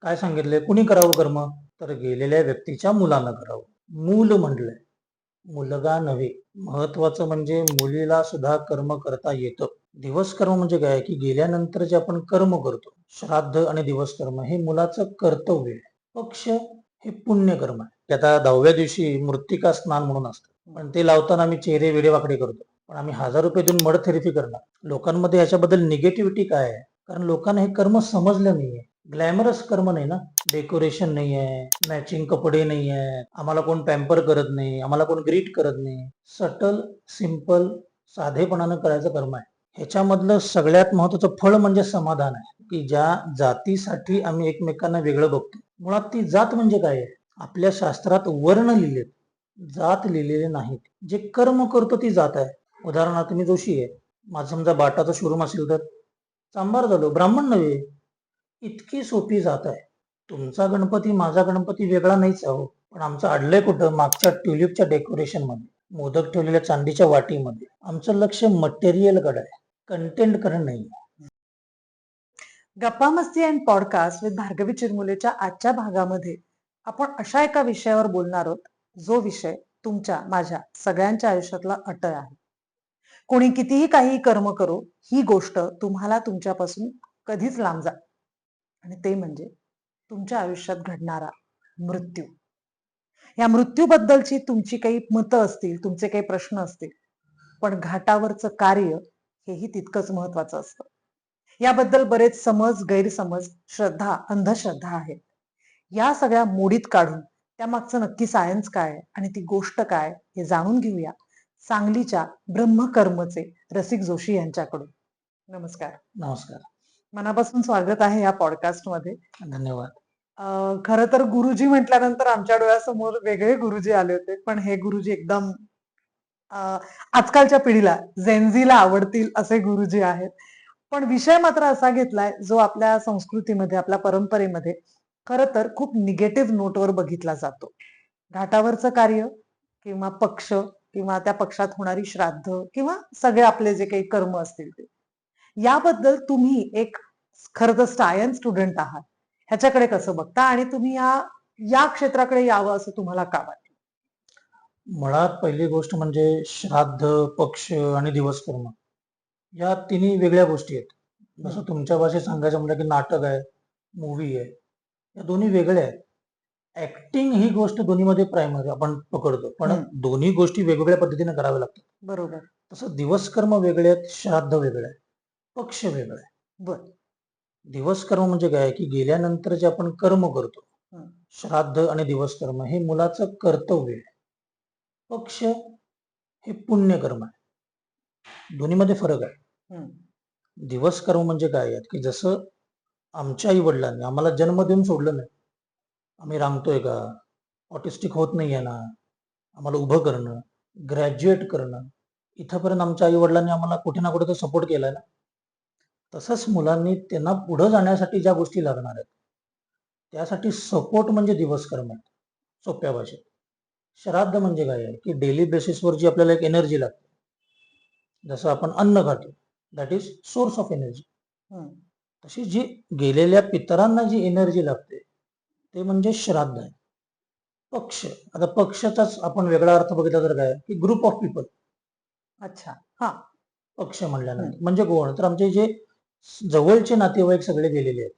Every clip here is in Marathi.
काय सांगितलंय? कुणी करावं कर्म? तर गेलेल्या व्यक्तीच्या मुलानं करावं. मूल म्हटलंय, मुलगा नव्हे. महत्वाचं म्हणजे मुलीला सुद्धा कर्म करता येतं. दिवस कर्म म्हणजे काय की गेल्यानंतर जे आपण कर्म करतो, श्राद्ध आणि दिवस कर्म हे मुलाचं कर्तव्य आहे. पक्ष हे पुण्य कर्म आहे. ते आता 10व्या दिवशी मृत्तिका स्नान म्हणून असतं, पण ते लावताना आम्ही चेहरे वेडेवाकडे करतो. पण आम्ही 1000 रुपये देऊन मड थेरपी करणार. लोकांमध्ये याच्याबद्दल निगेटिव्हिटी काय आहे? कारण लोकांना हे कर्म समजलं नाहीये. ग्लॅमरस कर्म नाही ना, डेकोरेशन नाही आहे, मॅचिंग कपडे नाही आहे, आम्हाला कोण पॅम्पर करत नाही, आम्हाला कोण ग्रीट करत नाही. सटल, सिंपल, साधेपणानं करायचं कर्म आहे. ह्याच्यामधलं सगळ्यात महत्वाचं फळ म्हणजे समाधान आहे, की ज्या जातीसाठी आम्ही एकमेकांना वेगळं बघतो. मुळात ती जात म्हणजे काय आहे? आपल्या शास्त्रात वर्ण लिहिलेत, जात लिहिलेले नाहीत. जे कर्म करतो ती जात आहे. उदाहरणार्थ मी जोशी आहे, माझं समजा बाटाचा शोरूम असेल तर चांभार झालो, ब्राह्मण नव्हे. इतकी सोपी जात आहे. तुमचा गणपती माझा गणपती वेगळा नाहीच आहे, पण आमचं अडलंय कुठं? मागच्या ट्युलिपच्या डेकोरेशन मध्ये, मोदक ठेवलेल्या चांदीच्या वाटीमध्ये. आमचं लक्ष मटेरियल कडे आहे, कंटेंट कडे नाही. गप्पा मस्ती अँड पॉडकास्ट विथ भार्गवी चिरमुलेच्या आजच्या भागामध्ये आपण अशा एका विषयावर बोलणार आहोत, जो विषय तुमच्या माझ्या सगळ्यांच्या आयुष्यातला अटळ आहे. कोणी कितीही काही कर्म करो, ही गोष्ट तुम्हाला तुमच्यापासून कधीच लांब जा, आणि ते म्हणजे तुमच्या आयुष्यात घडणारा मृत्यू. या मृत्यूबद्दलची तुमची काही मतं असतील, तुमचे काही प्रश्न असतील, पण घाटावरचं कार्य हेही तितकंच महत्वाचं असतं. याबद्दल बरेच समज, गैरसमज, श्रद्धा, अंधश्रद्धा आहेत. या सगळ्या मोडीत काढून त्यामागचं नक्की सायन्स काय आणि ती गोष्ट काय हे जाणून घेऊया सांगलीच्या ब्रह्मकर्मचे रसिक जोशी यांच्याकडून. नमस्कार. नमस्कार. मनापासून स्वागत आहे या पॉडकास्ट मध्ये. धन्यवाद. खरं तर गुरुजी म्हटल्यानंतर आमच्या डोळ्यासमोर वेगळे गुरुजी आले होते, पण हे गुरुजी एकदम आजकालच्या पिढीला, जेनझीला आवडतील असे गुरुजी आहेत. पण विषय मात्र असा घेतलाय जो आपल्या संस्कृतीमध्ये, आपल्या परंपरेमध्ये खरं तर खूप निगेटिव्ह नोटवर बघितला जातो. घाटावरचं कार्य किंवा पक्ष किंवा त्या पक्षात होणारी श्राद्ध किंवा सगळे आपले जे काही कर्म असतील ते, याबद्दल तुम्ही एक खरं तर सायन्स स्टुडंट आहात, ह्याच्याकडे कसं बघता आणि तुम्ही या या क्षेत्राकडे यावं असं तुम्हाला का वाटतं? मुळात पहिली गोष्ट म्हणजे श्राद्ध, पक्ष आणि दिवस कर्म या तिन्ही वेगळ्या गोष्टी आहेत. जसं तुमच्या भाषेत सांगायचं म्हटलं की नाटक आहे, मूवी आहे, या दोन्ही वेगळ्या आहेत. ऍक्टिंग ही गोष्ट दोन्हीमध्ये प्रायमरी आपण पकडतो, पण दोन्ही गोष्टी वेगवेगळ्या पद्धतीने कराव्या लागतात. बरोबर. तसं दिवस कर्म वेगळे आहेत, श्राद्ध वेगळे आहे, पक्ष वेगळा आहे. बर. दिवस कर्म म्हणजे काय की गेल्यानंतर जे आपण कर्म करतो, श्राद्ध आणि दिवस कर्म हे मुलाचं कर्तव्य आहे. पक्ष हे पुण्य कर्म आहे. दोन्हीमध्ये फरक आहे. दिवस कर्म म्हणजे काय आहेत की जसं आमच्या आई वडिलांनी आम्हाला जन्म देऊन सोडलं नाही. आम्ही रांगतोय का, ऑटिस्टिक होत नाहीये ना, आम्हाला उभं करणं, ग्रॅज्युएट करणं, इथंपर्यंत आमच्या आई वडिलांनी आम्हाला कुठे ना कुठे तर सपोर्ट केलाय ना. तसंच मुलांनी त्यांना पुढे जाण्यासाठी ज्या गोष्टी लागणार आहेत, त्यासाठी सपोर्ट म्हणजे दिवस कर्म आहे, सोप्या भाषेत. श्राद्ध म्हणजे काय आहे की डेली बेसिसवर जी आपल्याला एक एनर्जी लागते, जसं आपण अन्न खातो, that is source of energy. तशी जी गेलेल्या पितरांना जी एनर्जी लागते ते म्हणजे श्राद्ध आहे. पक्ष, आता पक्षाचाच आपण वेगळा अर्थ बघितला तर काय की ग्रुप ऑफ पीपल. अच्छा. हा. पक्ष म्हणल्यानंतर म्हणजे कोण? तर आमचे जे जवळचे नातेवाईक सगळे गेलेले आहेत,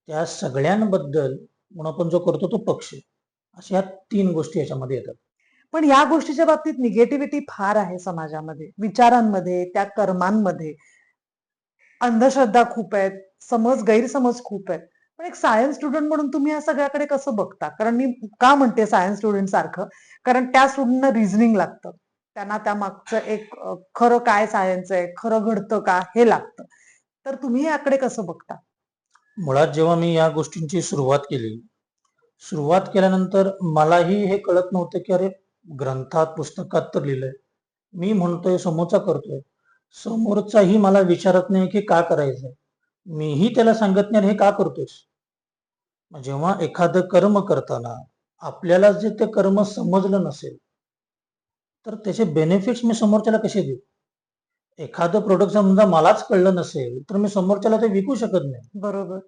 त्या सगळ्यांबद्दल म्हणून आपण जो करतो तो पक्ष. अशा 3 गोष्टी याच्यामध्ये येतात. पण या गोष्टीच्या बाबतीत निगेटिव्हिटी फार आहे समाजामध्ये, विचारांमध्ये, त्या कर्मांमध्ये. अंधश्रद्धा खूप आहेत, समज, गैरसमज खूप आहेत. पण एक सायन्स स्टुडंट म्हणून तुम्ही या सगळ्याकडे कसं बघता? कारण मी का म्हणते सायन्स स्टुडंट सारखं, कारण त्या स्टुडंटना रिझनिंग लागतं, त्यांना त्या मागचं एक खरं काय सायन्स आहे, खरं घडतं का हे लागतं. तर तुम्ही याकडे कसं बघता? मुळात जेव्हा मी या गोष्टींची सुरुवात केल्यानंतर मलाही हे कळत नव्हतं की अरे ग्रंथात, पुस्तकात तर लिहिलंय, मी म्हणतोय, समोरचा करतोय, समोरचाही मला विचारत नाही की का करायचंय, मीही त्याला सांगत नाही हे का करतोस. जेव्हा एखादं कर्म करताना आपल्याला जे ते कर्म समजलं नसेल तर त्याचे बेनिफिट्स मी समोरच्याला कसे देऊ? एखादं प्रोडक्ट समजा मलाच कळलं नसेल तर मी समोरच्याला ते विकू शकत नाही. बरोबर.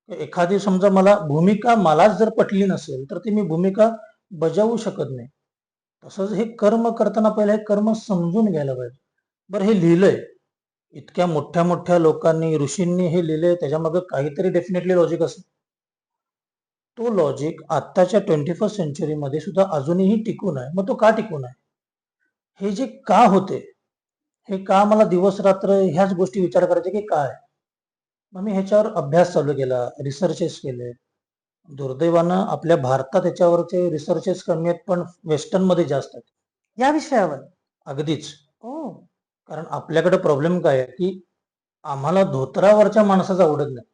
एखादी समजा मला भूमिका मलाच जर पटली नसेल तर ती मी भूमिका बजावू शकत नाही. तसंच हे कर्म करताना पहिला हे कर्म समजून घ्यायला पाहिजे. बरं हे लिहिलंय, इतक्या मोठ्या मोठ्या लोकांनी ऋषींनी हे लिहिलंय, त्याच्यामागे काहीतरी डेफिनेटली लॉजिक असेल. तो लॉजिक आत्ताच्या 21st सेंचुरीमध्ये सुद्धा अजूनही टिकून आहे. मग तो का टिकून आहे? हे जे का होते, हे का मला दिवस रात्र ह्याच गोष्टी विचार करायचे की काय. मग मी ह्याच्यावर अभ्यास चालू केला, रिसर्चेस केले. दुर्दैवानं आपल्या भारतात याच्यावरचे रिसर्चेस कमी आहेत, पण वेस्टर्न मध्ये जास्त आहेत. या विषयावर? अगदीच. ओ. कारण आपल्याकडे प्रॉब्लेम काय आहे की आम्हाला धोत्रावरच्या माणसाचं आवडत नाही.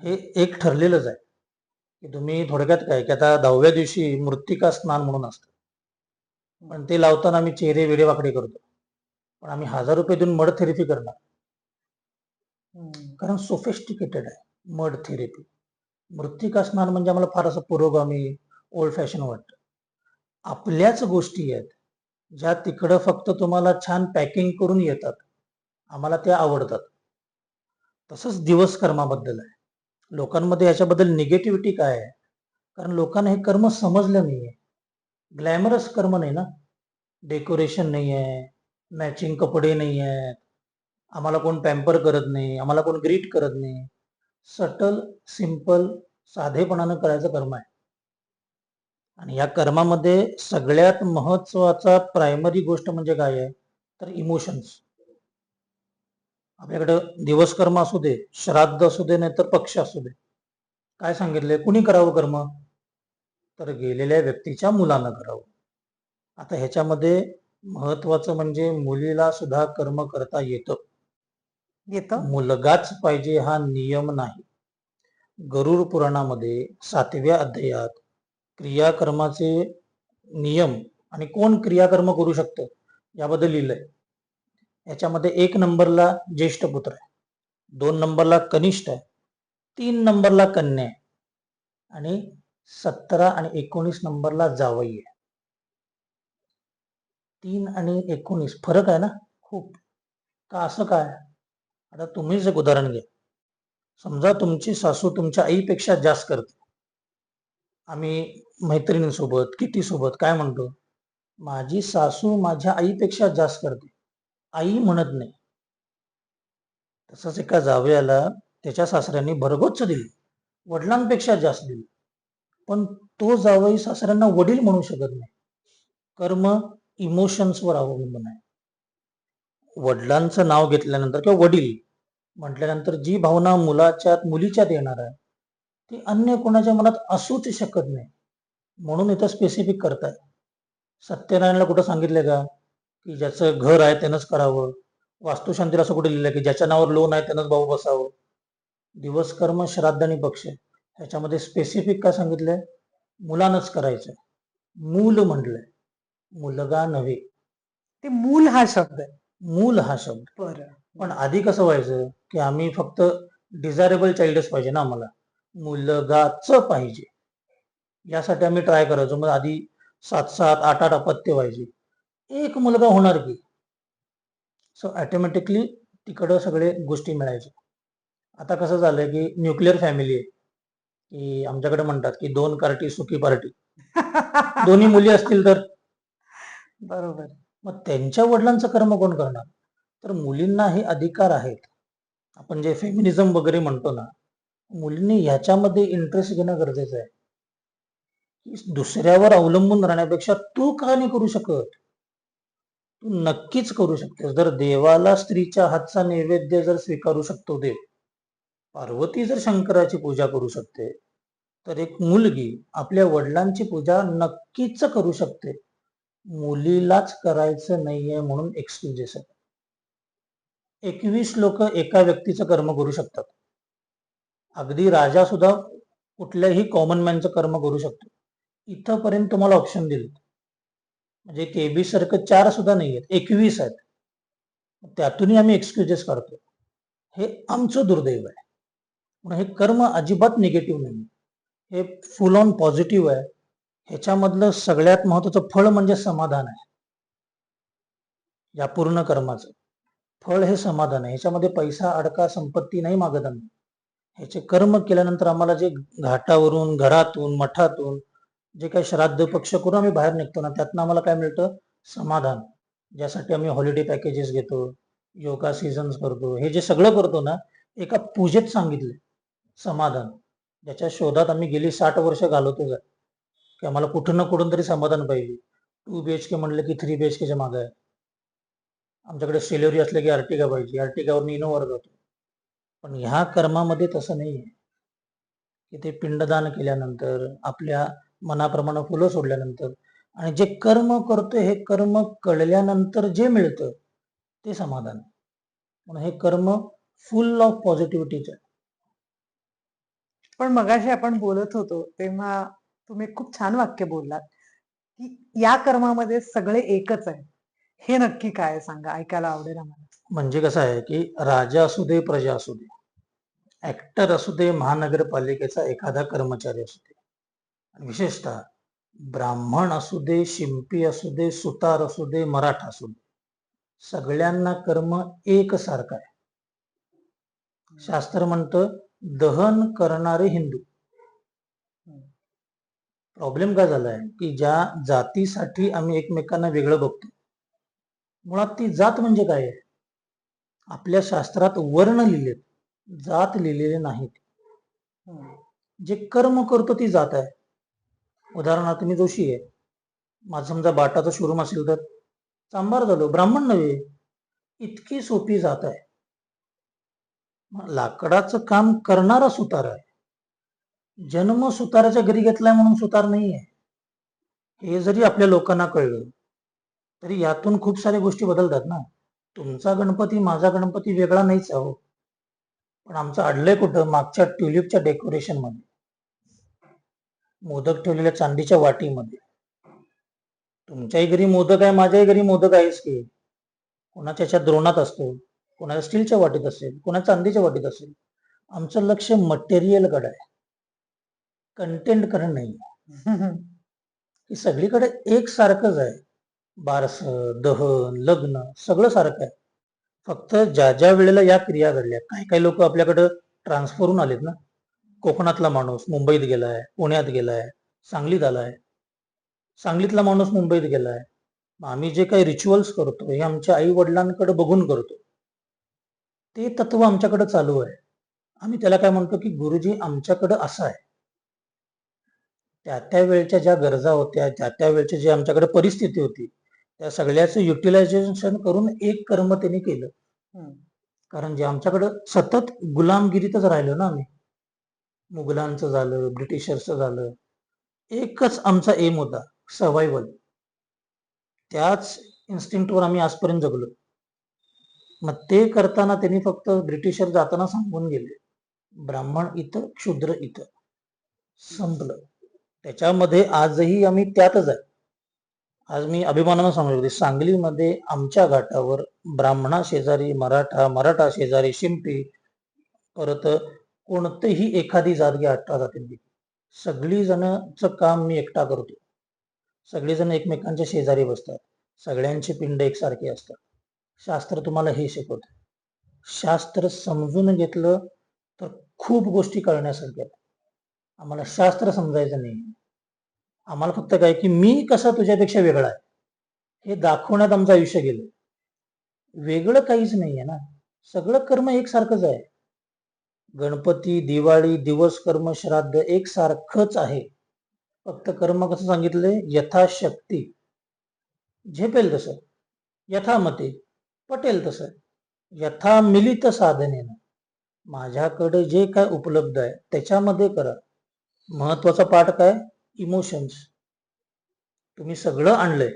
हे एक ठरलेलंच आहे की तुम्ही थोडक्यात काय की आता 10व्या दिवशी मृत्तिका स्नान म्हणून असतं, पण ते लावताना आम्ही चेहरे वेडेवाकडे करतो. पण आम्ही 1000 रुपये देऊन मड थेरपी करणार, कारण सोफिस्टिकेटेड आहे मड थेरपी. मृत्तिका स्नान म्हणजे आम्हाला फार असं पुरोगामी ओल्ड फॅशन वाटतं. आपल्याच गोष्टी आहेत ज्या तिकडं फक्त तुम्हाला छान पॅकिंग करून येतात, आम्हाला त्या आवडतात. तसंच दिवस कर्माबद्दल आहे. लोकांमध्ये याच्याबद्दल निगेटिव्हिटी काय आहे? कारण लोकांना हे कर्म समजलं नाहीये. ग्लॅमरस कर्म नाही ना, डेकोरेशन नाही आहे, मॅचिंग कपडे नाही आहेत, आम्हाला कोण पॅम्पर करत नाही, आम्हाला कोण ग्रीट करत नाही. सटल, सिंपल, साधेपणानं करायचं कर्म आहे. आणि या कर्मामध्ये सगळ्यात महत्वाचा प्रायमरी गोष्ट म्हणजे काय आहे तर इमोशन्स. आपल्याकडं दिवस कर्म असू दे, श्राद्ध असू दे, नाहीतर पक्ष असू दे, काय सांगितलंय कुणी करावं कर्म तर गेलेल्या व्यक्तीच्या मुलानं करावं. आता ह्याच्यामध्ये महत्वाचं म्हणजे मुलीला सुद्धा कर्म करता येतं. येतं? मुलगाच पाहिजे हा नियम नाही. गरुड पुराणामध्ये 7व्या अध्यायात क्रियाकर्माचे नियम आणि कोण क्रियाकर्म करू शकतं याबद्दल लिहिलंय. याच्यामध्ये 1 नंबरला ज्येष्ठ पुत्र आहे, 2 नंबरला कनिष्ठ आहे, 3 नंबरला कन्या आहे आणि 17 आणि 19 नंबरला जावई आहे. 3 आणि 19 फरक आहे ना खूप. का असं काय? आता तुम्हीच एक उदाहरण घ्या. समजा तुमची सासू तुमच्या आईपेक्षा जास्त करते. आम्ही मैत्रिणींसोबत किटी सोबत काय म्हणतो, माझी सासू माझ्या आईपेक्षा जास्त करते, आई म्हणत नाही. तसंच एका जावयाला त्याच्या सासऱ्यांनी भरगोच्च दिली, वडिलांपेक्षा जास्त दिली, पण तो जावई सासऱ्यांना वडील म्हणू शकत नाही. कर्म इमोशन्सवर अवलंबून आहे. वडिलांचं नाव घेतल्यानंतर किंवा वडील म्हटल्यानंतर जी भावना मुलीच्यात येणार आहे ती अन्य कोणाच्या मनात असूच शकत नाही. म्हणून इथं स्पेसिफिक करताय. सत्यनारायणला कुठं सांगितलंय का की ज्याचं घर आहे त्यानंच करावं? वास्तुशांतीला असं कुठे लिहिलंय की ज्याच्या नावावर लोन आहे त्यानंच भाऊ बसावं? दिवस कर्म, श्राद्ध आणि पक्ष ह्याच्यामध्ये स्पेसिफिक काय सांगितलंय? मुलानंच करायचंय. मूल म्हटलंय, मुलगा नव्हे. ते मूल हा शब्द आहे. मूल हा शब्द. बरं. पण आधी कसं व्हायचं की आम्ही फक्त डिझायरेबल चाइल्डच पाहिजे ना, आम्हाला मुलगाच पाहिजे यासाठी आम्ही ट्राय करायचो. मग आधी 7-7, 8-8 अपत्य व्हायची, एक मुलगा होणार की. सो ऑटोमॅटिकली तिकडं सगळे गोष्टी मिळायच्या. आता कसं झालंय की न्यूक्लिअर फॅमिली आहे की आमच्याकडे म्हणतात की 2 कार्टी सुखी पार्टी. दोन्ही मुली असतील तर बरोबर. मग त्यांच्या वडिलांचं कर्म कोण करणार? तर मुलींना हे अधिकार आहेत. आपण जे फेमिनिझम वगैरे म्हणतो ना, मुलींनी ह्याच्यामध्ये इंटरेस्ट घेणं गरजेचं आहे. की दुसऱ्यावर अवलंबून राहण्यापेक्षा तू का नाही करू शकत? तू नक्कीच करू शकतेस. जर देवाला स्त्रीच्या हातचा नैवेद्य जर स्वीकारू शकतो देव, पार्वती जर शंकराची पूजा करू शकते, तर एक मुलगी आपल्या वडिलांची पूजा नक्कीच करू शकते. मुलीलाच करायचं नाहीये म्हणून एक्सक्युजेस आहेत. 21 लोक एका व्यक्तीचं कर्म करू शकतात. अगदी राजा सुद्धा कुठल्याही कॉमन मॅनचं कर्म करू शकतो. इथंपर्यंत तुम्हाला ऑप्शन दिले, म्हणजे केबी सारखं 4 सुद्धा नाही आहेत, 21 आहेत. त्यातूनही आम्ही एक्सक्युजेस काढतो. हे आमचं दुर्दैव आहे. म्हणून हे कर्म अजिबात निगेटिव्ह नाही, हे फुल ऑन पॉझिटिव्ह आहे. ह्याच्यामधलं सगळ्यात महत्वाचं फळ म्हणजे समाधान आहे. या पूर्ण कर्माचं फळ हे समाधान आहे. ह्याच्यामध्ये पैसा, अडका, संपत्ती नाही मागत आम्ही. ह्याचे कर्म केल्यानंतर आम्हाला जे घाटावरून, घरातून, मठातून जे काही श्राद्ध पक्ष करून आम्ही बाहेर निघतो ना, त्यातनं आम्हाला काय मिळतं? समाधान. ज्यासाठी आम्ही हॉलिडे पॅकेजेस घेतो, योगा सीझन्स करतो, हे जे सगळं करतो ना, एका पूजेत सांगितले समाधान, ज्याच्या शोधात आम्ही गेली 60 वर्ष घालवतो आहे, की आम्हाला कुठं ना कुठून तरी समाधान पाहिजे. 2 BHK म्हणलं की 3 BHKच्या मागं आहे. आमच्याकडे सेलेरी असले की अर्टिगा पाहिजे, अर्टिगावर इनोव्हावर जातो. पण ह्या कर्मामध्ये तसं नाही आहे, की ते पिंडदान केल्यानंतर, आपल्या मनाप्रमाणे फुलं सोडल्यानंतर आणि जे कर्म करतोय हे कर्म कळल्यानंतर जे मिळतं ते समाधान. म्हणून हे कर्म फुल ऑफ पॉझिटिव्हिटीच आहे. पण मगाशी आपण बोलत होतो तेव्हा तुम्ही खूप छान वाक्य बोललात, की या कर्मामध्ये सगळे एकच आहे. हे नक्की काय आहे सांगा? ऐकायला आवडेल आम्हाला. म्हणजे कसं आहे, की राजा असू दे, प्रजा असू दे, ऍक्टर असू दे, महानगरपालिकेचा एखादा कर्मचारी असू दे, आणि विशेषतः ब्राह्मण असू दे, शिंपी असू दे, सुतार असू दे, मराठा असू दे, सगळ्यांना कर्म एकसारखं आहे. शास्त्र म्हणतं दहन करणारे हिंदू. प्रॉब्लेम काय झालाय, की ज्या जातीसाठी आम्ही एकमेकांना वेगळं बघतो, मुळात ती जात म्हणजे काय आहे? आपल्या शास्त्रात वर्ण लिहिलेत, जात लिहिलेले नाहीत. जे कर्म करतो ती जात आहे. उदाहरणार्थ मी जोशी आहे, माझं समजा बाटाचा शोरूम असेल तर चांभार झालो, ब्राह्मण नव्हे. इतकी सोपी जात आहे. लाकडाचं काम करणारा सुतार आहे. जन्म सुताराच्या घरी घेतलाय म्हणून सुतार नाहीये. हे जरी आपल्या लोकांना कळलं तरी यातून खूप साऱ्या गोष्टी बदलतात ना. तुमचा गणपती माझा गणपती वेगळा नाहीच आहे हो, पण आमचं अडलंय कुठं? मागच्या ट्युलिपच्या डेकोरेशन मध्ये, मोदक ठेवलेल्या चांदीच्या वाटीमध्ये. तुमच्याही घरी मोदक आहे, माझ्याही घरी मोदक आहेच की. कोणाच्या ह्याच्यात द्रोणात असतो, कोणाच्या स्टीलच्या वाटीत असेल, कोणाच्या चांदीच्या वाटीत असेल. आमचं लक्ष मटेरियलकडे आहे, कंटेंटकडे नाही. की सगळीकडे एक सारखंच आहे. बारस, दहन, लग्न सगळं सारखं आहे. फक्त ज्या ज्या वेळेला या क्रिया घडल्या, काही काही लोक आपल्याकडं ट्रान्सफर होऊन आलेत ना. कोकणातला माणूस मुंबईत गेलाय, पुण्यात गेलाय, सांगलीत आलाय, सांगलीतला माणूस मुंबईत गेलाय. आम्ही जे काही रिच्युअल्स करतो हे आमच्या आई वडिलांकडे बघून करतो. ते तत्व आमच्याकडे चालू आहे. आम्ही त्याला काय म्हणतो, की गुरुजी आमच्याकडे असं आहे. त्या त्या वेळच्या ज्या गरजा होत्या, त्या त्या वेळची जी आमच्याकडे परिस्थिती होती, त्या सगळ्याचं युटिलायझेशन करून एक कर्म त्यांनी केलं. कारण जे आमच्याकडं सतत गुलामगिरीतच राहिलो ना आम्ही. मुघलांचं झालं, ब्रिटिशर्सचं झालं, एकच आमचा एम होता, सर्व्हायव्हल. त्याच इन्स्टिंक्टवर आम्ही आजपर्यंत जगलो. मग ते करताना त्यांनी फक्त ब्रिटिशर जाताना सांगून गेले, ब्राह्मण इथं, क्षुद्र इथं, संपलं. त्याच्यामध्ये आजही आम्ही त्यातच आहे. आज मी अभिमानानं सांगू शकतो, सांगलीमध्ये आमच्या घाटावर ब्राह्मणा शेजारी मराठा, मराठा शेजारी शिंपी, परत कोणतेही एखादी जात घ्या 18 जातींपैकी, सगळी जणचं काम मी एकटा करतो. सगळेजण एकमेकांच्या शेजारी बसतात, सगळ्यांची पिंड एकसारखी असतात. शास्त्र तुम्हाला हे शिकवतं. शास्त्र समजून घेतलं तर खूप गोष्टी कळण्यासारख्या आहेत. आम्हाला शास्त्र समजायचं नाही. आम्हाला फक्त काय, की मी कसा तुझ्यापेक्षा वेगळा आहे हे दाखवण्यात आमचं आयुष्य गेलं. वेगळं काहीच नाहीये ना, सगळं कर्म एकसारखंच आहे. गणपती, दिवाळी, दिवस, कर्म, श्राद्ध एक सारखंच आहे. फक्त कर्म कसं सांगितलंय? यथाशक्ती, झेपेल तसं, यथामते, पटेल तसं, यथा मिलित साधनेनं. माझ्याकडे जे काय उपलब्ध आहे त्याच्यामध्ये करा. महत्वाचा पाठ काय? इमोशन्स. तुम्ही सगळं आणलंय,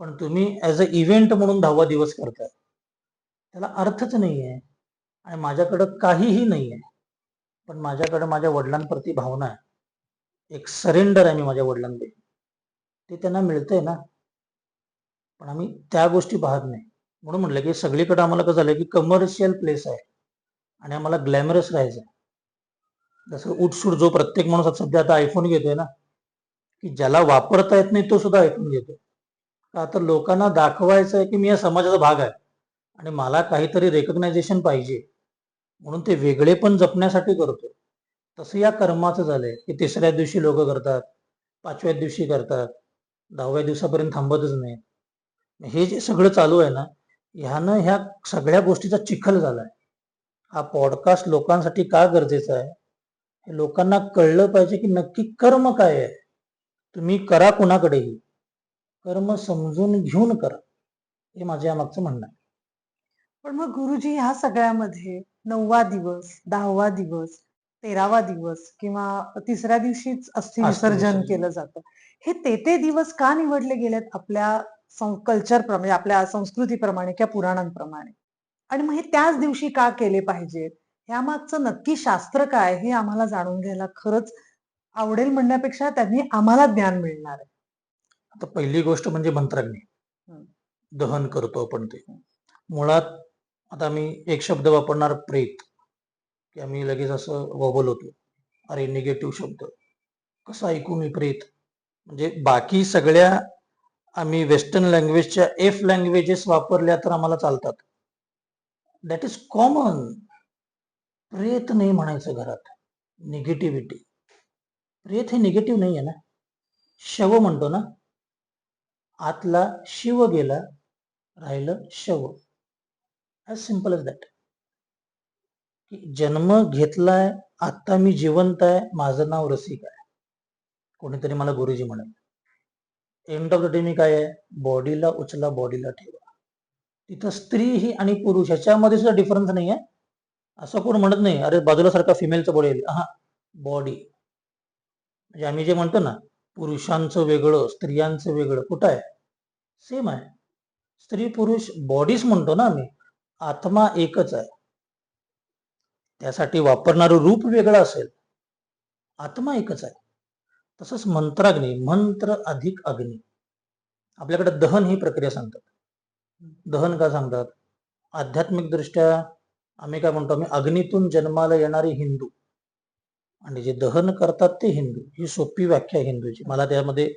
पण तुम्ही ऍज अ इव्हेंट म्हणून 10वा दिवस करताय, त्याला अर्थच नाहीये. आणि माझ्याकडं काहीही नाहीये, पण माझ्याकडे माझ्या वडिलांप्रती भावना आहे, एक सरेंडर आहे मी माझ्या वडिलांपैकी, ते त्यांना मिळतंय ना. पण आम्ही त्या गोष्टी पाहत नाही. म्हणून म्हटलं की सगळीकडे आम्हाला कसं झालं, की कमर्शियल प्लेस आहे आणि आम्हाला ग्लॅमरस राहायचं. जसं उठसूट जो प्रत्येक माणूस सध्या आता आयफोन घेतोय ना, की ज्याला वापरता येत नाही तो सुद्धा आयफोन घेतोय. का तर लोकांना दाखवायचं आहे की मी या समाजाचा भाग आहे आणि मला काहीतरी रेकग्नायझेशन पाहिजे, म्हणून ते वेगळे पण जपण्यासाठी करतो. तसं या कर्माचं झालंय की तिसऱ्या दिवशी लोक करतात, पाचव्या दिवशी करतात, 10व्या दिवसापर्यंत थांबतच नाही. हे जे सगळं चालू आहे ना, ह्यानं ह्या सगळ्या गोष्टीचा चिखल झालाय. हा पॉडकास्ट लोकांसाठी का गरजेचा आहे, हे लोकांना कळलं पाहिजे की नक्की कर्म काय आहे. तुम्ही करा कुणाकडेही, कर्म समजून घेऊन करा, हे माझ्या मागचं म्हणणं आहे. पण मग गुरुजी ह्या सगळ्यामध्ये 9वा दिवस, 10वा दिवस, 13वा दिवस किंवा तिसऱ्या दिवशीच अस्थि असतं विसर्जन विसर्जन. केलं जातं. हे ते दिवस का निवडले गेलेत आपल्या कल्चर प्रमाणे, आपल्या संस्कृतीप्रमाणे किंवा पुराणांप्रमाणे? आणि मग हे त्याच दिवशी का केले पाहिजेत? ह्यामागचं नक्की शास्त्र काय हे आम्हाला जाणून घ्यायला खरंच आवडेल म्हणण्यापेक्षा त्यांनी आम्हाला ज्ञान मिळणार आहे. आता पहिली गोष्ट म्हणजे मंत्राग्नी हं, दहन करतो आपण ते. हं. मुळात आता मी एक शब्द वापरणार, प्रेत, की आम्ही लगेच असं वबल होतो. अरे निगेटिव्ह शब्द कसा ऐकू मी प्रेत. म्हणजे बाकी सगळ्या आम्ही वेस्टर्न लँग्वेजच्या एफ लँग्वेजेस वापरल्या तर आम्हाला चालतात. That is common. प्रेत नाही म्हणायचं घरात. निगेटिव्हिटी. प्रेत हे निगेटिव्ह नाही आहे ना. शव म्हणतो ना, आतला शिव गेला, राहिलं शव. As simple as that. की जन्म घेतलाय, आता मी जिवंत आहे, माझं नाव रसिक आहे. कोणीतरी मला गुरुजी म्हणाल. एंड ऑफ द डे मी काय आहे, बॉडीला उचला, बॉडीला ठेवा. तिथं स्त्री ही आणि पुरुष ह्याच्यामध्ये सुद्धा डिफरन्स नाही आहे. असं कोण म्हणत नाही अरे बाजूला सारखा फिमेलचं बॉडी आली. हा, बॉडी म्हणजे आम्ही जे म्हणतो ना, पुरुषांचं वेगळं, स्त्रियांचं वेगळं, कुठं आहे? सेम आहे. स्त्री पुरुष बॉडीज म्हणतो ना आम्ही, आत्मा एकच आहे. त्यासाठी वापरणारं रूप वेगळं असेल, आत्मा एकच आहे. तसंच मंत्राग्नी, मंत्र अधिक अग्नी. आपल्याकडे दहन ही प्रक्रिया सांगतात. दहन का सांगतात? आध्यात्मिक दृष्ट्या आम्ही काय म्हणतो, आम्ही अग्नीतून जन्माला येणारे हिंदू आणि जे दहन करतात ते हिंदू. ही सोपी व्याख्या आहे हिंदूची. मला त्यामध्ये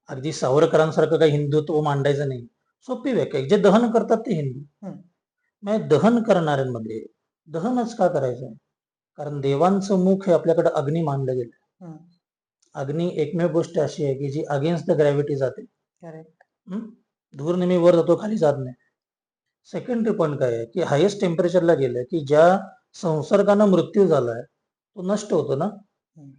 अगदी सावरकरांसारखं काही हिंदुत्व मांडायचं नाही. सोपी व्याख्या आहे. जे दहन करतात ते हिंदू. हं. म्हणजे दहन करणाऱ्यांमध्ये दहनच का करायचं? कारण देवांचं मुख हे आपल्याकडे अग्नी मानलं गेलं. हं. अग्नी एकमेव गोष्ट अशी आहे की जी अगेन्स्ट द ग्रॅव्हिटी जाते. करेक्ट. धूर नेहमी वर जातो, खाली जात नाही. सेकंडरी पॉईंट काय आहे की हायेस्ट टेम्परेचरला गेलं की ज्या संसर्गानं मृत्यू झालाय तो नष्ट होतो ना. हं.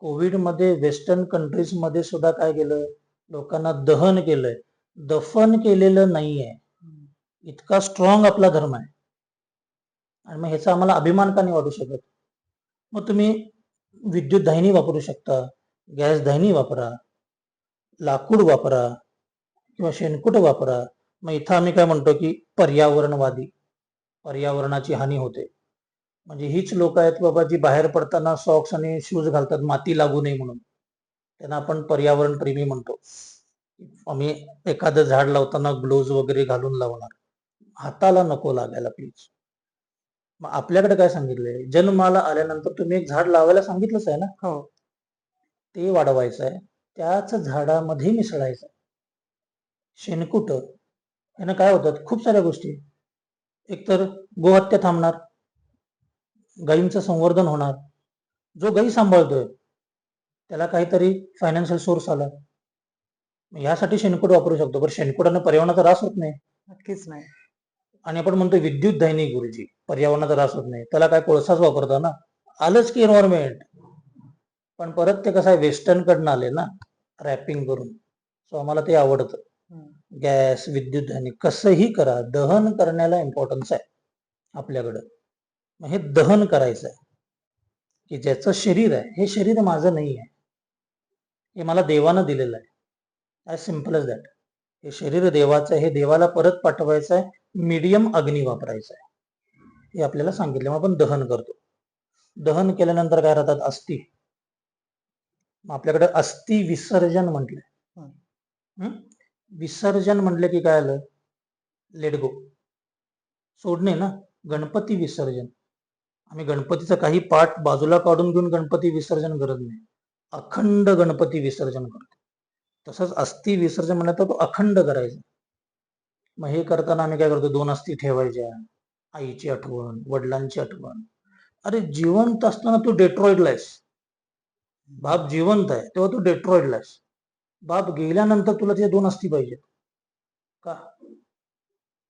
कोविडमध्ये वेस्टर्न कंट्रीज मध्ये सुद्धा काय केलं, लोकांना दहन केलंय, दफन केलेलं नाहीये. हं. इतका स्ट्रॉंग आपला धर्म आहे. आणि मग ह्याचा आम्हाला अभिमान का नाही वाटू शकत? मग तुम्ही विद्युत दाहिनी वापरू शकता, गॅस दाहिनी वापरा, लाकूड वापरा किंवा शेणकुट वापरा. मग इथं आम्ही काय म्हणतो की पर्यावरणवादी, पर्यावरणाची हानी होते. म्हणजे हीच लोक आहेत बाबा जी बाहेर पडताना सॉक्स आणि शूज घालतात माती लागू नये म्हणून. त्यांना आपण पर्यावरण प्रेमी म्हणतो. आम्ही एखादं झाड लावताना ग्लोव्ज वगैरे घालून लावणार, हाताला नको लागायला प्लीज. मग आपल्याकडे काय सांगितलंय, जन्माला आल्यानंतर तुम्ही एक झाड लावायला सांगितलंच आहे ना. हो. ते वाढवायचं आहे, त्याच झाडामध्ये मिसळायचं. शेणकुट यानं काय होतात, खूप साऱ्या गोष्टी. एकतर गोहत्या थांबणार, गायींचं संवर्धन होणार. जो गायी सांभाळतोय त्याला काहीतरी फायनान्शियल सोर्स आला, यासाठी शेणकुट वापरू शकतो. पण शेणकुटानं पर्यावरणाचा ऱ्हास होत नाही. नक्कीच नाही. आणि आपण म्हणतो विद्युत दाहिनी गुरुजी, पर्यावरणाचा ऱ्हास होत नाही. त्याला काय कोळसाच वापरतो ना, आलंच की एन्व्हायरमेंट. पण परत ते कसं आहे, वेस्टर्न कडनं आले ना रॅपिंग करून. सो आम्हाला ते आवडतं. हं. गॅस, विद्युत दाहिनी कसंही करा, दहन करण्याला इम्पॉर्टन्स आहे आपल्याकडं. मग हे दहन करायचं आहे की ज्याचं शरीर आहे, हे शरीर माझं नाही आहे, हे मला देवानं दिलेलं आहे. As simple as that. हे शरीर देवाचं आहे, हे देवाला परत पाठवायचं आहे. मीडियम अग्नी वापरायचा आहे, हे आपल्याला सांगितलं. मग आपण दहन करतो. दहन केल्यानंतर काय राहतात, अस्थी. मग आपल्याकडे अस्थि विसर्जन म्हटलंय. विसर्जन म्हटलं की काय आलं, लेट गो, सोडणे ना. गणपती विसर्जन, आम्ही गणपतीचा काही पाठ बाजूला काढून घेऊन गणपती विसर्जन करत नाही, अखंड गणपती विसर्जन करतो. तसंच अस्थि विसर्जन म्हणलं तर तो अखंड करायचा. मग हे करताना आम्ही काय करतो, 2 अस्थी ठेवायच्या, आईची आठवण, वडिलांची आठवण. अरे जिवंत असताना तू डेट्रॉइडला आहेस, बाप जिवंत आहे तेव्हा तू डेट्रॉइडला आहेस. बाप गेल्यानंतर तुला ते 2 अस्थी पाहिजेत का?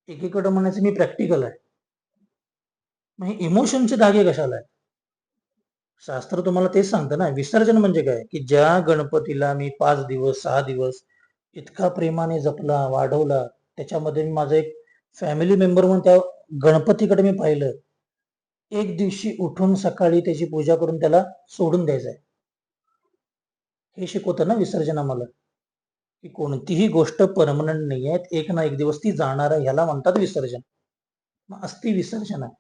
एकीकडे म्हणायचं मी प्रॅक्टिकल आहे. मग हे इमोशनचे धागे कशाला आहेत? शास्त्र तुम्हाला तेच सांगतं ना, विसर्जन म्हणजे काय, की ज्या गणपतीला मी 5 दिवस 6 दिवस इतका प्रेमाने जपला, वाढवला, त्याच्यामध्ये मी माझा एक फॅमिली मेंबर म्हणून त्या गणपतीकडे मी पाहिलं. एक दिवशी उठून सकाळी त्याची पूजा करून त्याला सोडून द्यायचं आहे. हे शिकवतं ना विसर्जन आम्हाला, की कोणतीही गोष्ट परमनंट नाही आहे. एक ना एक दिवस ती जाणार आहे. ह्याला म्हणतात विसर्जन. मग अस्थि विसर्जन आहे.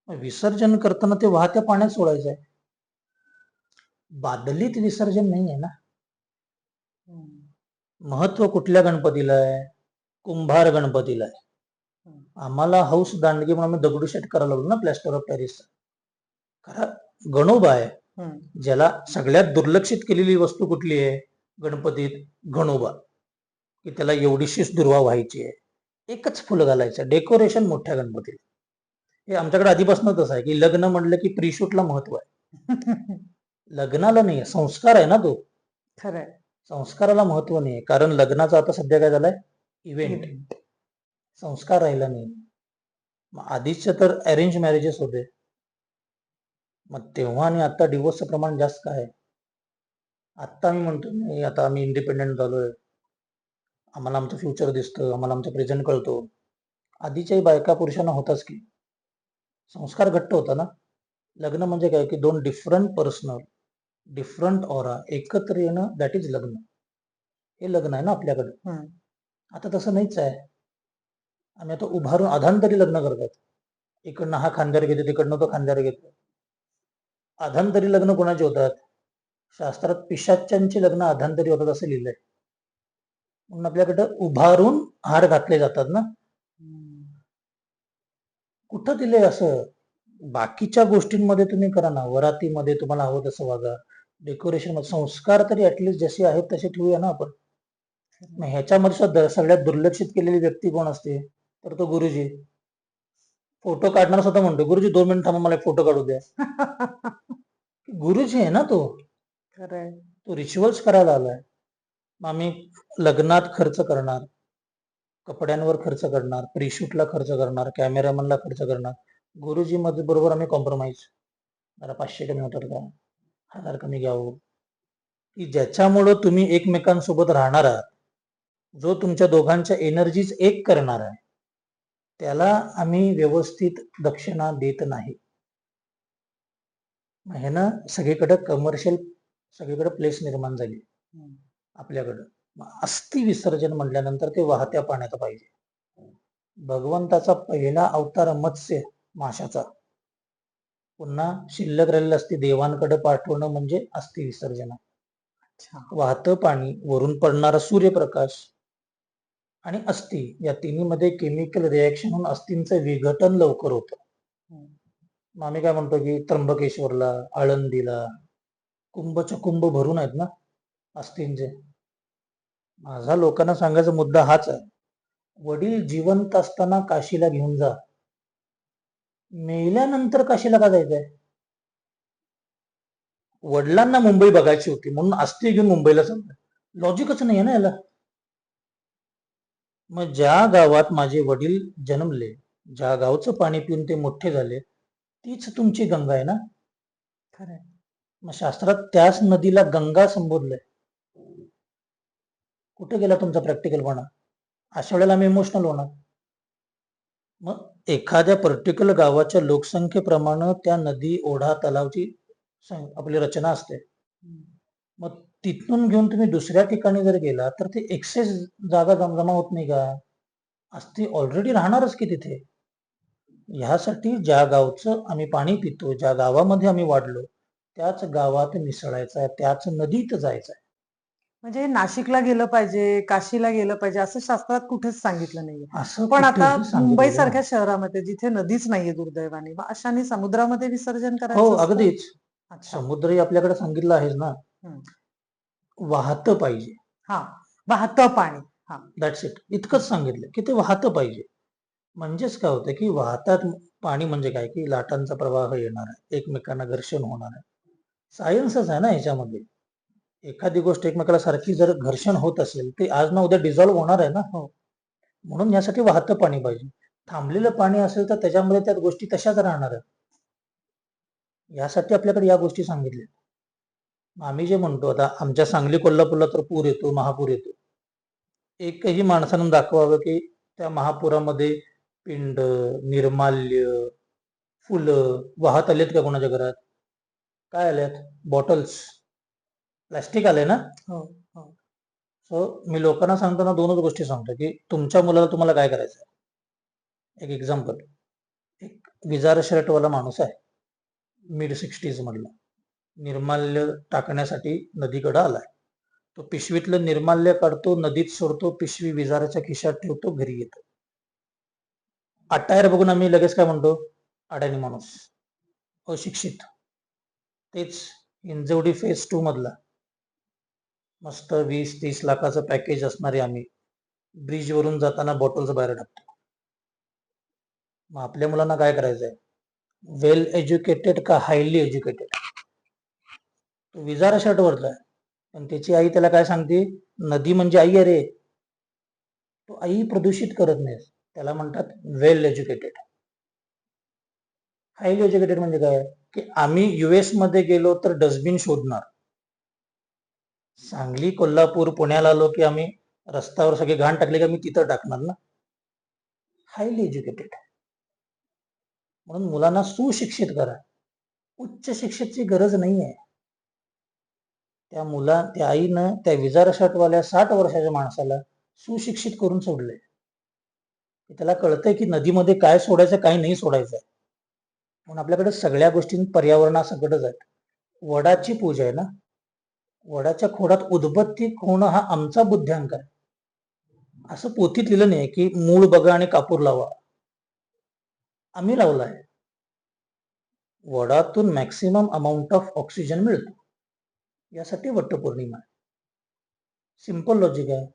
मग विसर्जन करताना ते वाहत्या पाण्यात सोडायचं आहे. बादलीत विसर्जन नाही आहे ना. महत्व कुठल्या गणपतीला आहे? कुंभार गणपतीला आहे. आम्हाला हौस दांडगी म्हणून आम्ही दगडूशेठ करायला लागलो ना प्लॅस्टर ऑफ पॅरिस. खरं गणोबा आहे. ज्याला सगळ्यात दुर्लक्षित केलेली वस्तू कुठली आहे गणपतीत? गणोबा. की त्याला एवढीशीच दुर्वा व्हायची आहे, एकच फुलं घालायचं, डेकोरेशन मोठ्या गणपतीला. हे आमच्याकडे आधीपासून तसं आहे की लग्न म्हणलं की प्रीशूटला महत्व आहे. लग्नाला नाही, संस्कार आहे ना तो. खरंय. संस्काराला महत्व नाही, कारण लग्नाचा आता सध्या काय झालंय, इव्हेंट. संस्कार राहिला नाही. मग आधीच्या तर अरेंज मॅरेजेस होते, मग तेव्हा आणि आता डिवोर्सचं प्रमाण जास्त काय आहे. आत्ता मी म्हणतो नाही, आता आम्ही इंडिपेंडेंट झालोय, आम्हाला आमचं फ्युचर दिसतं, आम्हाला आमचं प्रेझेंट कळतो. आधीच्याही बायका पुरुषांना होताच की. संस्कार घट्ट होता ना. लग्न म्हणजे काय की 2 डिफरंट पर्सनल, डिफरंट ऑरा एकत्र येणं, दॅट इज लग्न. हे लग्न आहे ना आपल्याकडं. आता तसं नाहीच आहे. आम्ही आता उभारून अधांतरी लग्न करतात. इकडनं हा खांद्यावर घेतो, तिकडनं तो खांद्यावर घेतो. अधांतरी लग्न कोणाचे होतात? शास्त्रात पिशाच्यांची लग्न अधांतरी होतात असं लिहिलंय. म्हणून आपल्याकडं उभारून हार घातले जातात ना. कुठं दिलंय असं? बाकीच्या गोष्टींमध्ये तुम्ही करा ना, वरातीमध्ये तुम्हाला हवं तसं वागा, डेकोरेशन मध्ये संस्कार तरी ऍटलिस्ट जसे आहेत तसे ठेवूया ना आपण. मग ह्याच्यामध्ये सुद्धा सगळ्यात दुर्लक्षित केलेली व्यक्ती कोण असते? तर तो गुरुजी. फोटो काढणार स्वतः म्हणतो, गुरुजी 2 मिनिट थांबा, मला एक फोटो काढू द्या. गुरुजी आहे ना तो. खरंय. तो रिच्युअल्स करायला आलाय. मग आम्ही लग्नात खर्च करणार, कपड्यांवर खर्च करणार, प्रीशूटला खर्च करणार, कॅमेरामॅनला खर्च करणार. गुरुजी मध्ये बरोबर आम्ही कॉम्प्रोमाइज. जरा 500 कमी होतात का, 1000 कमी घ्यावं, की ज्याच्यामुळं तुम्ही एकमेकांसोबत राहणार आहात, जो तुमच्या दोघांच्या एनर्जीज एक करणार आहे, त्याला आम्ही व्यवस्थित दक्षिणा देत नाही. ह्यानं सगळीकडे कमर्शियल, सगळीकडे प्लेस निर्माण झाली आपल्याकडं. अस्थि विसर्जन म्हटल्यानंतर ते वाहत्या पाण्यात पाहिजे. भगवंताचा पहिला अवतार मत्स्य, माशाचा. पुन्हा शिल्लक राहिलेली अस्थि देवांकडे पाठवणं म्हणजे अस्थि विसर्जन. वाहतं पाणी, वरून पडणारा सूर्यप्रकाश आणि अस्थि, या तिन्हीमध्ये केमिकल रिएक्शन होऊन अस्थींचं विघटन लवकर होतं. मग आम्ही काय म्हणतो की त्र्यंबकेश्वरला, आळंदीला कुंभच्या कुंभ भरून आहेत ना अस्थींचे. माझा लोकांना सांगायचा मुद्दा हाच आहे, वडील जिवंत असताना काशीला घेऊन जा, मेल्यानंतर काशीला का जायचंय? वडिलांना मुंबई बघायची होती म्हणून अस्थि घेऊन मुंबईला चाललं, लॉजिकच नाही ना याला. मग ज्या गावात माझे वडील जन्मले, ज्या गावचं पाणी पिऊन ते मोठे झाले, तीच तुमची गंगा आहे ना. खरंय. मग शास्त्रात त्याच नदीला गंगा संबोधलंय. कुठे गेला तुमचा प्रॅक्टिकलपणा? अशा वेळेला आम्ही इमोशनल होणार. मग एखाद्या पर्टिक्युलर गावाच्या लोकसंख्येप्रमाणे त्या नदी, ओढा, तलावची आपली रचना असते. मग तिथून घेऊन तुम्ही दुसऱ्या ठिकाणी जर गेला तर ते एक्सेस जागा जमा होत नाही का? अस्थि ऑलरेडी राहणारच की तिथे. ह्यासाठी ज्या गावचं आम्ही पाणी पितो, ज्या गावामध्ये आम्ही वाढलो, त्याच गावात मिसळायचं आहे, त्याच नदीत जायचं आहे. म्हणजे नाशिकला गेलं पाहिजे, काशीला गेलं पाहिजे असं शास्त्रात कुठेच सांगितलं नाहीये. असं पण आता कुठेही सांगितलेलं मुंबई नाही. सारख्या शहरामध्ये जिथे नदीच नाहीये दुर्दैवाने, मग अशाने समुद्रामध्ये विसर्जन हो करायचं असतं? अगदीच. अच्छा. समुद्रही आपल्याकडे सांगितलं आहेच ना, वाहतं पाहिजे. हा, वाहतं पाणी. हा, दॅट्स इट. इतकंच सांगितलं की ते वाहतं पाहिजे. म्हणजेच काय होतं की वाहतात पाणी म्हणजे काय की लाटांचा प्रवाह येणार आहे, एकमेकांना घर्षण होणार आहे. सायन्सच आहे ना ह्याच्यामध्ये. एखादी गोष्ट एकमेकाला सारखी जर घर्षण होत असेल ते आज ना उद्या डिझॉल्व्ह होणार आहे ना. हो. म्हणून यासाठी वाहतं पाणी पाहिजे. थांबलेलं पाणी असेल तर त्याच्यामध्ये त्या गोष्टी तशाच राहणार आहेत. यासाठी आपल्याकडे या गोष्टी सांगितल्या. आम्ही जे म्हणतो आता आमच्या सांगली कोल्हापूरला तर पूर येतो, महापूर येतो. एकही माणसानं दाखवावं की त्या महापुरामध्ये पिंड, निर्माल्य, फुलं वाहत आलेत का कोणाच्या घरात? काय आल्यात? बॉटल्स, प्लास्टिक आले ना. हो. हो. सो मी लोकांना सांगताना दोनच गोष्टी सांगतो की तुमच्या मुलाला तुम्हाला काय करायचं. एक एक्झाम्पल, एक विजार शर्टवाला माणूस आहे, मिड 60s मधला, निर्माल्य टाकण्यासाठी नदीकडे आलाय. तो पिशवीतलं निर्माल्य काढतो, नदीत सोडतो, पिशवी विजाराच्या खिशात ठेवतो, घरी येतो. अटायर बघून आम्ही लगेच काय म्हणतो? अडाणी माणूस, अशिक्षित. तेच हिंजवडी फेज 2 मधला मस्त 20-30 लाखाचं पॅकेज असणारे आम्ही ब्रिज वरून जाताना बॉटल्स बाहेर टाकतो. मग आपल्या मुलांना काय करायचंय? वेल एज्युकेटेड का हायली एज्युकेटेड? तो विजारा शर्ट वरलाय पण त्याची आई त्याला काय सांगते? नदी म्हणजे आई आहे रे. तो आई प्रदूषित करत नाही, त्याला म्हणतात वेल एज्युकेटेड. हायली एज्युकेटेड म्हणजे काय? की आम्ही युएस मध्ये गेलो तर डस्टबिन शोधणार. सांगली, कोल्हापूर, पुण्याला आलो की आम्ही रस्त्यावर सगळे घाण टाकले की आम्ही तिथं टाकणार ना. Highly educated. म्हणून मुलांना सुशिक्षित करा. उच्च शिक्षेची गरज नाहीये. त्या आईनं त्या विजार शर्टवाल्या 60 वर्षाच्या माणसाला सुशिक्षित करून सोडले. त्याला कळतंय की नदीमध्ये काय सोडायचं काय नाही सोडायचं. म्हणून आपल्याकडे सगळ्या गोष्टी पर्यावरणासकटच आहेत. वडाची पूजा आहे ना, वडाच्या खोडात उदबत्ती होणं हा आमचा बुद्ध्यांक आहे. असं पोथीत लिहिलं नाही की मूळ बघा आणि कापूर लावा. आम्ही लावलाय. वडातून मॅक्सिमम अमाऊंट ऑफ ऑक्सिजन मिळतो, यासाठी वटपौर्णिमा आहे. सिंपल लॉजिक आहे.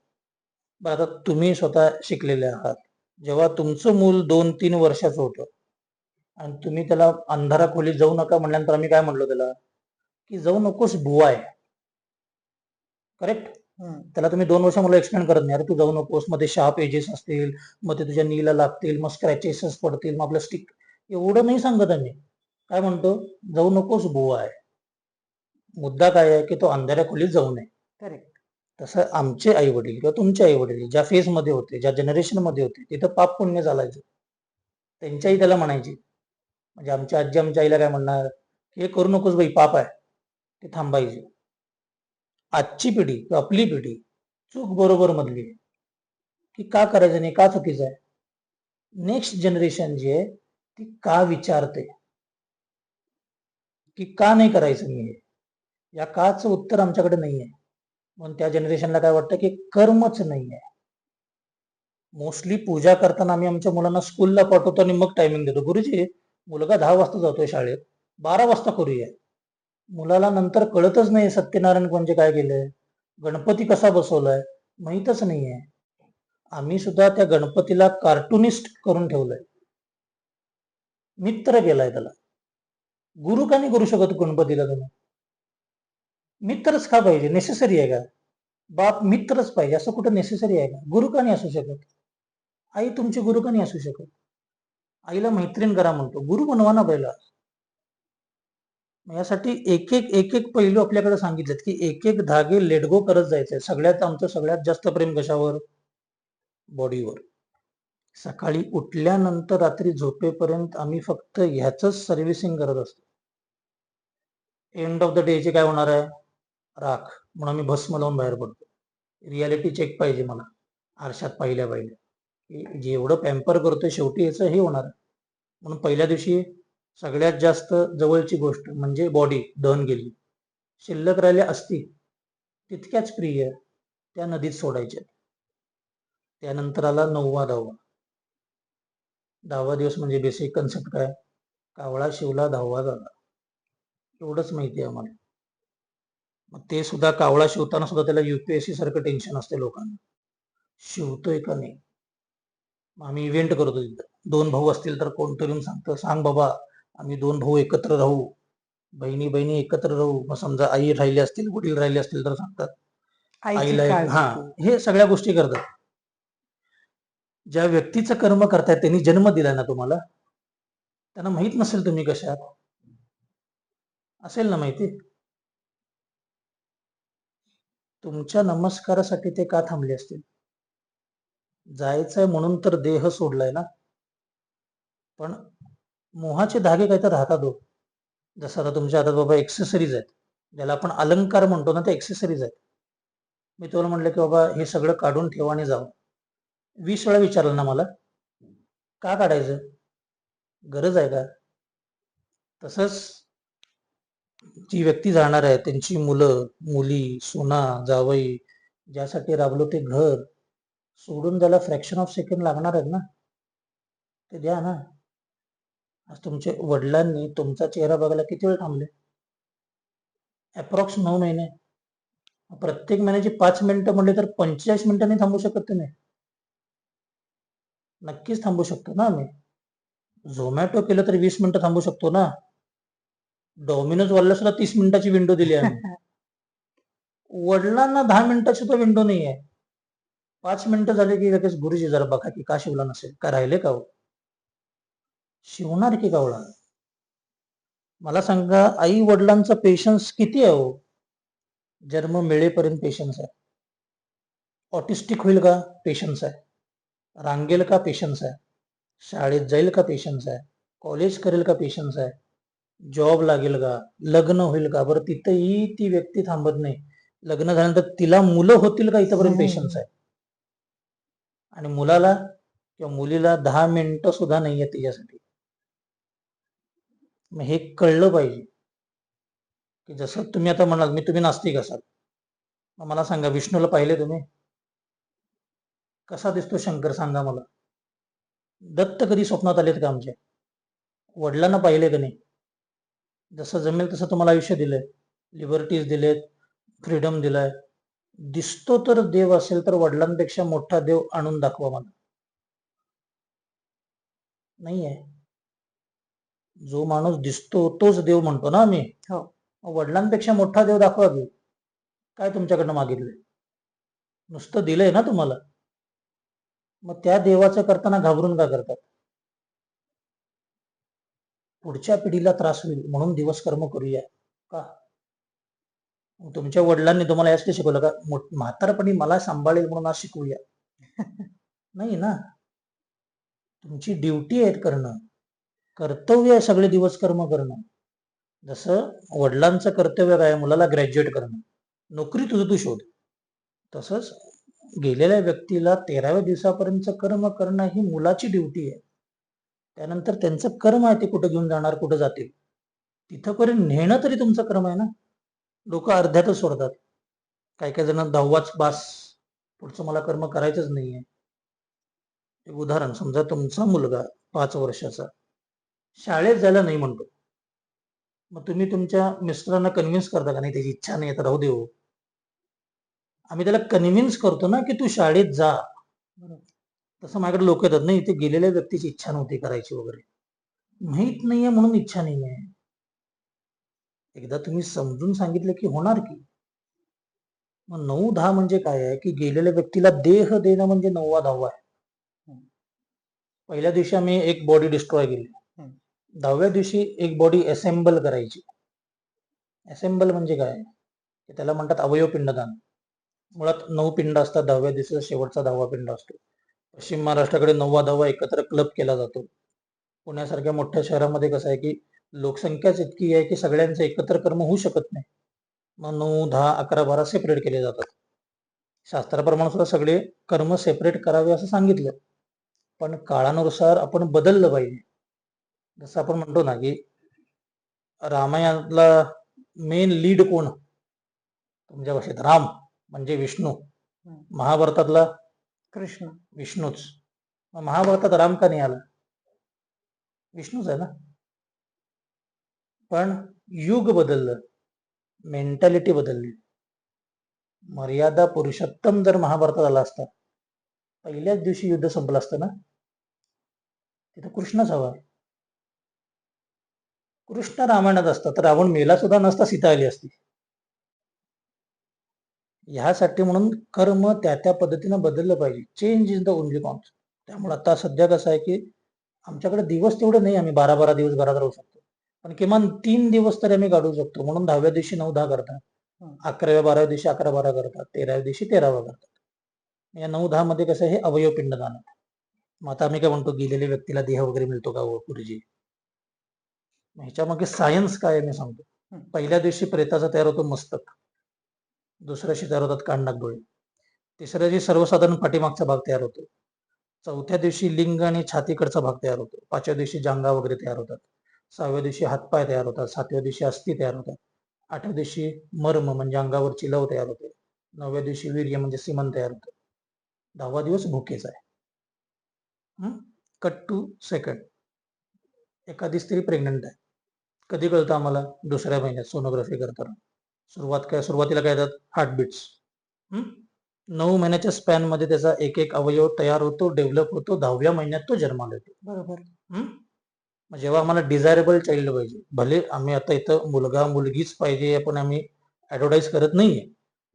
बरं आता तुम्ही स्वतः शिकलेले आहात. जेव्हा तुमचं मूल 2-3 वर्षाचं होतं आणि तुम्ही त्याला अंधारा खोलीत जाऊ नका म्हणल्यानंतर आम्ही काय म्हणलो त्याला? की जाऊ नकोस बुवा आहे. करेक्ट? त्याला तुम्ही 2 वर्ष मुलं एक्सप्लेन करत नाही, अरे तू जाऊ नकोस, मध्ये शार्प एजेस असतील, मग ते तुझ्या नीला लागतील, मग स्क्रॅचेस पडतील, मग आपलं स्टिक. एवढं नाही सांगत आम्ही. काय म्हणतो? जाऊ नकोस बुवा आहे. मुद्दा काय आहे की तो अंधाऱ्या खोलीत जाऊ नये. करेक्ट. तसं आमचे आई वडील किंवा तुमचे आई वडील ज्या फेज मध्ये होते, ज्या जनरेशन मध्ये होते, तिथं पाप पुण्य चालायचं. त्यांची आई त्याला म्हणायची. म्हणजे आमची आजी आमच्या आईला काय म्हणणार? हे करू नकोस बाई, पाप आहे, ते थांबायचे. आजची पिढी किंवा आपली पिढी चूक बरोबर मधली आहे की का करायचं नाही, का चुकीचं आहे. नेक्स्ट जनरेशन जी आहे ती का विचारते की का नाही करायचं मी हे. या काचं उत्तर आमच्याकडे नाहीये. म्हणून त्या जनरेशनला काय वाटतं की कर्मच नाहीये. मोस्टली पूजा करताना आम्ही आमच्या मुलांना स्कूलला पाठवतो आणि मग टायमिंग देतो. गुरुजी, मुलगा 10 वाजता जातोय शाळेत, 12 वाजता करूया. मुलाला नंतर कळतच नाही सत्यनारायण म्हणजे काय केलंय, गणपती कसा बसवलाय, माहीतच नाहीये. आम्ही सुद्धा त्या गणपतीला कार्टुनिस्ट करून ठेवलंय, मित्र केलाय त्याला. गुरु का नाही करू शकत गणपतीला तुम्ही? मित्रच का पाहिजे? नेसेसरी आहे का? बाप मित्रच पाहिजे असं कुठं नेसेसरी आहे का? गुरु का नाही असू शकत? आई तुमची गुरु का नाही असू शकत? आईला मैत्रीण करा म्हणतो, गुरु बनवा ना पहिला. यासाठी एक एक पैलू आपल्याकडे सांगितलेत की एक एक धागे लेट गो करत जायचंय. आमचं सगळ्यात जास्त प्रेम कशावर? बॉडीवर. सकाळी उठल्यानंतर रात्री झोपेपर्यंत आम्ही फक्त ह्याच सर्व्हिसिंग करत असतो. एंड ऑफ द डे चे काय होणार आहे? राख. म्हणून आम्ही भस्म लावून बाहेर पडतो. रियालिटी चेक पाहिजे मला आरशात पाहिल्या की जेवढं पॅम्पर करतोय शेवटी याचं हे होणार. म्हणून पहिल्या दिवशी सगळ्यात जास्त जवळची गोष्ट म्हणजे बॉडी दहन गेली, शिल्लक राहिल्या अस्थी, तितक्याच प्रिय त्या नदीत सोडायच्या. त्यानंतर आला 9वा 10वा. 10वा दिवस म्हणजे बेसिक कन्सेप्ट काय? कावळा शिवला 10वा झाला, एवढंच माहिती आहे आम्हाला. मग ते सुद्धा कावळा शिवताना सुद्धा त्याला UPSC सारखं टेन्शन असते लोकांना, शिवतोय का नाही. आम्ही इव्हेंट करतो तिथं. 2 भाऊ असतील तर कोणतरी सांगतं, सांग बाबा आम्ही 2 भाऊ एकत्र राहू, बहिणी बहिणी एकत्र राहू. मग समजा आई राहिली असतील, वडील राहिले असतील तर सांगतात आईची आईला काळजी हा, घे. हे सगळ्या गोष्टी करतात. ज्या व्यक्तीचं कर्म करतायत त्यांनी जन्म दिलाय ना तुम्हाला, त्यांना माहित नसेल तुम्ही कशा आहात? असेल ना माहिती. तुमच्या नमस्कारासाठी ते का थांबले असतील? जायचंय म्हणून तर देह सोडलाय ना. पण मोहाचे धागे काय तर राहतात हो. जसं आता तुमच्या हातात बाबा एक्सेसरीज आहेत, ज्याला आपण अलंकार म्हणतो ना, ते एक्सेसरीज आहेत. मी तुला म्हटलं की बाबा हे सगळं काढून ठेवा आणि जावं. 20 वेळा विचारलं ना मला, का काढायचं? गरज आहे का? तसंच जी व्यक्ती जाणार आहे, त्यांची मुलं, मुली, सुना, जावई, ज्यासाठी राबलो ते घर सोडून ज्याला फ्रॅक्शन ऑफ सेकंड लागणार आहेत ना, ते द्या ना. आज तुमच्या वडिलांनी तुमचा चेहरा बघायला किती वेळ थांबले? अप्रॉक्स 9 महिने. प्रत्येक महिन्याची 5 मिनिटं म्हणले तर 45 मिनिटांनी थांबू शकत तुम्ही? नक्कीच थांबू शकतो ना आम्ही. झोमॅटो केलं तर 20 मिनिटं थांबू शकतो ना. डॉमिनोज वाल्याला सुद्धा 30 मिनिटाची विंडो दिली आम्ही. वडिलांना 10 मिनिटाची तो विंडो नाही आहे. 5 मिनिटं झाले की लगेच गुरुजी जरा बघा की का शिवला नसेल, का राहिले का हो? शिवणार की कावळा? मला सांगा, आई वडिलांचा पेशन्स किती आहे हो? जन्म मिळेपर्यंत पेशन्स आहे. ऑटिस्टिक होईल का? पेशन्स आहे. रांगेल का? पेशन्स आहे. शाळेत जाईल का? पेशन्स आहे. कॉलेज करेल का? पेशन्स आहे. जॉब लागेल का? लग्न होईल का? बरं तिथंही ती व्यक्ती थांबत नाही. लग्न झाल्यानंतर तिला मुलं होतील का? इथंपर्यंत पेशन्स आहे. आणि मुलाला किंवा मुलीला 10 मिनिटं सुद्धा नाहीये तिच्यासाठी. मग हे कळलं पाहिजे की जसं तुम्ही आता म्हणाल तुम्ही नास्तिक असाल, मग मला सांगा, विष्णूला पाहिले तुम्ही? कसा दिसतो शंकर सांगा मला? दत्त कधी स्वप्नात आलेत का आमच्या? वडिलांना पाहिले का नाही? जसं जमेल तसं तुम्हाला आयुष्य दिलंय, लिबर्टीज दिलेत, फ्रीडम दिलाय. दिसतो तर देव असेल तर वडिलांपेक्षा मोठा देव आणून दाखवा मला. नाहीये. जो माणूस दिसतो तोच देव म्हणतो ना आम्ही. हो. वडिलांपेक्षा मोठा देव दाखवा की. काय तुमच्याकडनं मागितलंय? नुसतं दिलंय ना तुम्हाला. मग त्या देवाचं करताना घाबरून का करतात? पुढच्या पिढीला त्रास होईल म्हणून दिवस कर्म करूया का? तुमच्या वडिलांनी तुम्हाला यासाठी शिकवलं का म्हातारपणी मला सांभाळेल म्हणून आज शिकवूया? नाही ना. तुमची ड्युटी आहे करणं, कर्तव्य आहे सगळे दिवस कर्म करणं. जसं वडिलांचं कर्तव्य काय? मुलाला ग्रॅज्युएट करणं, नोकरी तुझं तू शोध. तसंच गेलेल्या व्यक्तीला 13व्या दिवसापर्यंत कर्म करणं ही मुलाची ड्युटी आहे. त्यानंतर त्यांचं कर्म आहे ते कुठं घेऊन जाणार, कुठं जातील, तिथंपर्यंत नेणं तरी तुमचं कर्म आहे ना. लोक अर्ध्यातच सोडतात. काही काही जण 10वाच बास, पुढचं मला कर्म करायचंच नाहीये. एक उदाहरण, समजा तुमचा मुलगा 5 वर्षाचा शाळेत जायला नाही म्हणतो, मग तुम्ही तुमच्या मिस्टरांना कन्व्हिन्स करता का? नाही, त्याची इच्छा नाही तर राहू दे हो. आम्ही त्याला कन्व्हिन्स करतो ना की तू शाळेत जा. तसं माझ्याकडे लोक येतात, नाही ते गेलेल्या व्यक्तीची इच्छा नव्हती करायची वगैरे, माहित नाहीये म्हणून इच्छा नाहीये. एकदा तुम्ही समजून सांगितलं की होणार की. मग 9-10 म्हणजे काय आहे की गेलेल्या व्यक्तीला देह देणं म्हणजे 9वा 10वा आहे. पहिल्या दिवशी आम्ही एक बॉडी डिस्ट्रॉय केली, 10व्या दिवशी एक बॉडी असेंबल करायची. असेंबल म्हणजे काय? त्याला म्हणतात अवयव पिंडदान. मुळात 9 पिंड असतात, 10व्या दिवशीचा शेवटचा 10वा पिंड असतो. पश्चिम महाराष्ट्राकडे 9वा 10वा एकत्र क्लब केला जातो. पुण्यासारख्या मोठ्या शहरामध्ये कसं आहे की लोकसंख्याच इतकी आहे की सगळ्यांचं एकत्र कर्म होऊ शकत नाही. मग 9, 10, 11, 12 सेपरेट केले जातात. शास्त्राप्रमाणे सुद्धा सगळे कर्म सेपरेट करावे असं सांगितलं, पण काळानुसार आपण बदललं पाहिजे. जसं आपण म्हणतो ना की रामायणातला मेन लीड कोण? तुमच्या भाषेत राम म्हणजे विष्णू. महाभारतातला कृष्ण. विष्णूच. मग महाभारतात राम का नाही आला? विष्णूच आहे ना. पण युग बदललं, मेंटॅलिटी बदलली. मर्यादा पुरुषोत्तम जर महाभारतात आला असता, पहिल्याच दिवशी युद्ध संपलं असतं ना. तिथं कृष्णच हवा. कृष्ण रामायणात असता तर रावण मेला सुद्धा नसता, सीता आली असती. ह्यासाठी म्हणून कर्म त्या त्या पद्धतीनं बदललं पाहिजे. Change is the only concept. त्यामुळे आता सध्या कसं आहे की आमच्याकडे दिवस तेवढे नाही, आम्ही 12-12 दिवस घरात राहू शकतो, पण किमान 3 दिवस तरी आम्ही काढू शकतो. म्हणून 10व्या दिवशी 9-10 करतात, 11व्या-12व्या दिवशी 11-12 करतात, 13व्या दिवशी 13 करतात. या 9-10 मध्ये कसं हे अवयव पिंडदान आहे. मग आता आम्ही काय म्हणतो, गेलेल्या व्यक्तीला देह वगैरे मिळतो का गुरुजी? ह्याच्या मागे सायन्स काय आहे मी सांगतो. पहिल्या दिवशी प्रेताचा तयार होतो मस्तक, दुसऱ्या दिवशी तयार होतात कान नाक डोळे, तिसऱ्या दिवशी सर्वसाधारण पाठीमागचा भाग तयार होतो, चौथ्या दिवशी लिंग आणि छातीकडचा भाग तयार होतो, 5व्या दिवशी जांघा वगैरे तयार होतात, 6व्या दिवशी हातपाय तयार होतात, 7व्या दिवशी अस्थि तयार होतात, 8व्या दिवशी मर्म म्हणजे अंगावरची लव तयार होते, 9व्या दिवशी वीर्य म्हणजे सीमन तयार होतं, 10वा दिवस भुकेचा आहे. Cut to second. एखादी स्त्री प्रेग्नंट आहे, कधी कळतं आम्हाला? दुसऱ्या महिन्यात सोनोग्राफी करताना. सुरुवातीला काय येतात? हार्टबीट्स. 9 महिन्याच्या स्पॅन मध्ये त्याचा एक एक अवयव तयार होतो, डेव्हलप होतो, 10व्या महिन्यात तो जन्माला येतो. बरोबर. जेव्हा आम्हाला डिझायरेबल चाइल्ड पाहिजे, भले आम्ही आता इथं मुलगा मुलगीच पाहिजे आपण आम्ही ऍडव्हर्टाईज करत नाहीये,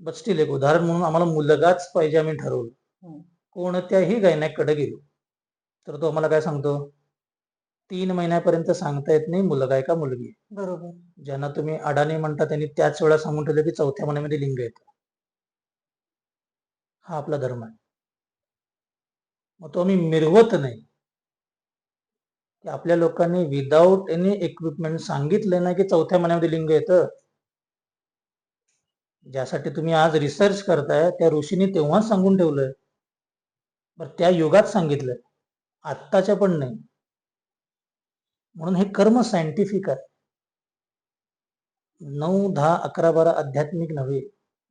बट स्टील एक उदाहरण म्हणून आम्हाला मुलगाच पाहिजे आम्ही ठरवलं, कोणत्याही गायनॅककडे गेलो तर तो आम्हाला काय सांगतो? 3 महिन्यापर्यंत सांगता येत नाही मुलगा आहे का मुलगी. बरोबर. ज्यांना तुम्ही अडाणी म्हणता त्यांनी त्याच वेळा सांगून ठेवलं की 4थ्या महिन्यामध्ये लिंग येतं. हा आपला धर्म आहे. मग तो आम्ही मिरवत नाही की आपल्या लोकांनी विदाऊट एनी इक्विपमेंट सांगितलं ना की 4थ्या महिन्यामध्ये लिंग येतं. ज्यासाठी तुम्ही आज रिसर्च करताय त्या ऋषीने तेव्हाच सांगून ठेवलंय, बरं त्या युगात सांगितलंय, आत्ताच्या पण नाही. म्हणून हे कर्म सायंटिफिक आहे. 9, 10, 11, 12 आध्यात्मिक नव्हे,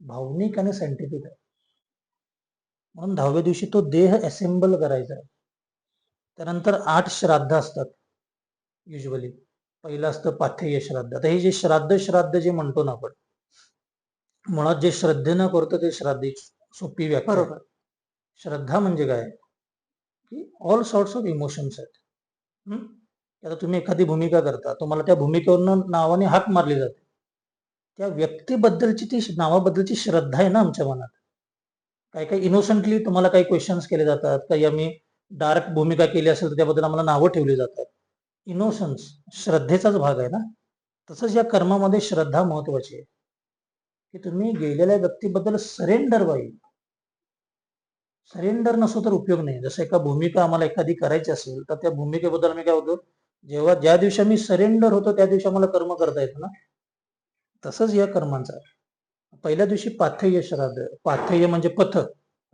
भावनिक आणि सायंटिफिक आहे. म्हणून 10व्या दिवशी तो देह असेंबल करायचा आहे. त्यानंतर 8 श्राद्ध असतात युजली. पहिलं असतं पाथेय श्राद्ध. आता हे जे श्राद्ध जे म्हणतो ना आपण, मुळात जे श्रद्धेनं करतो ते श्राद्धी. सोपी व्याख्या. बरोबर. श्रद्धा म्हणजे काय की ऑल सॉर्ट्स ऑफ इमोशन्स आहेत. आता तुम्ही एखादी भूमिका करता, तुम्हाला त्या भूमिकेवरनं नावाने हाक मारली जाते, त्या व्यक्तीबद्दलची ती नावाबद्दलची श्रद्धा आहे ना आमच्या मनात. काही काही इनोसंटली तुम्हाला काही क्वेश्चन्स केले जातात, काही आम्ही डार्क भूमिका केली असेल तर त्याबद्दल आम्हाला नावं ठेवली जातात. इनोसन्स श्रद्धेचाच भाग आहे ना. तसंच या कर्मामध्ये श्रद्धा महत्वाची आहे की तुम्ही गेलेल्या व्यक्तीबद्दल सरेंडर व्हावी. सरेंडर नसो तर उपयोग नाही. जसं एका भूमिका आम्हाला एखादी करायची असेल तर त्या भूमिकेबद्दल आम्ही काय होतो, ज्या दिवशी आम्ही सरेंडर होतो त्या दिवशी आम्हाला कर्म करता येतं ना. तसंच या कर्मांचं आहे. पहिल्या दिवशी पाथेय श्राद्ध. पाथेय म्हणजे पथ,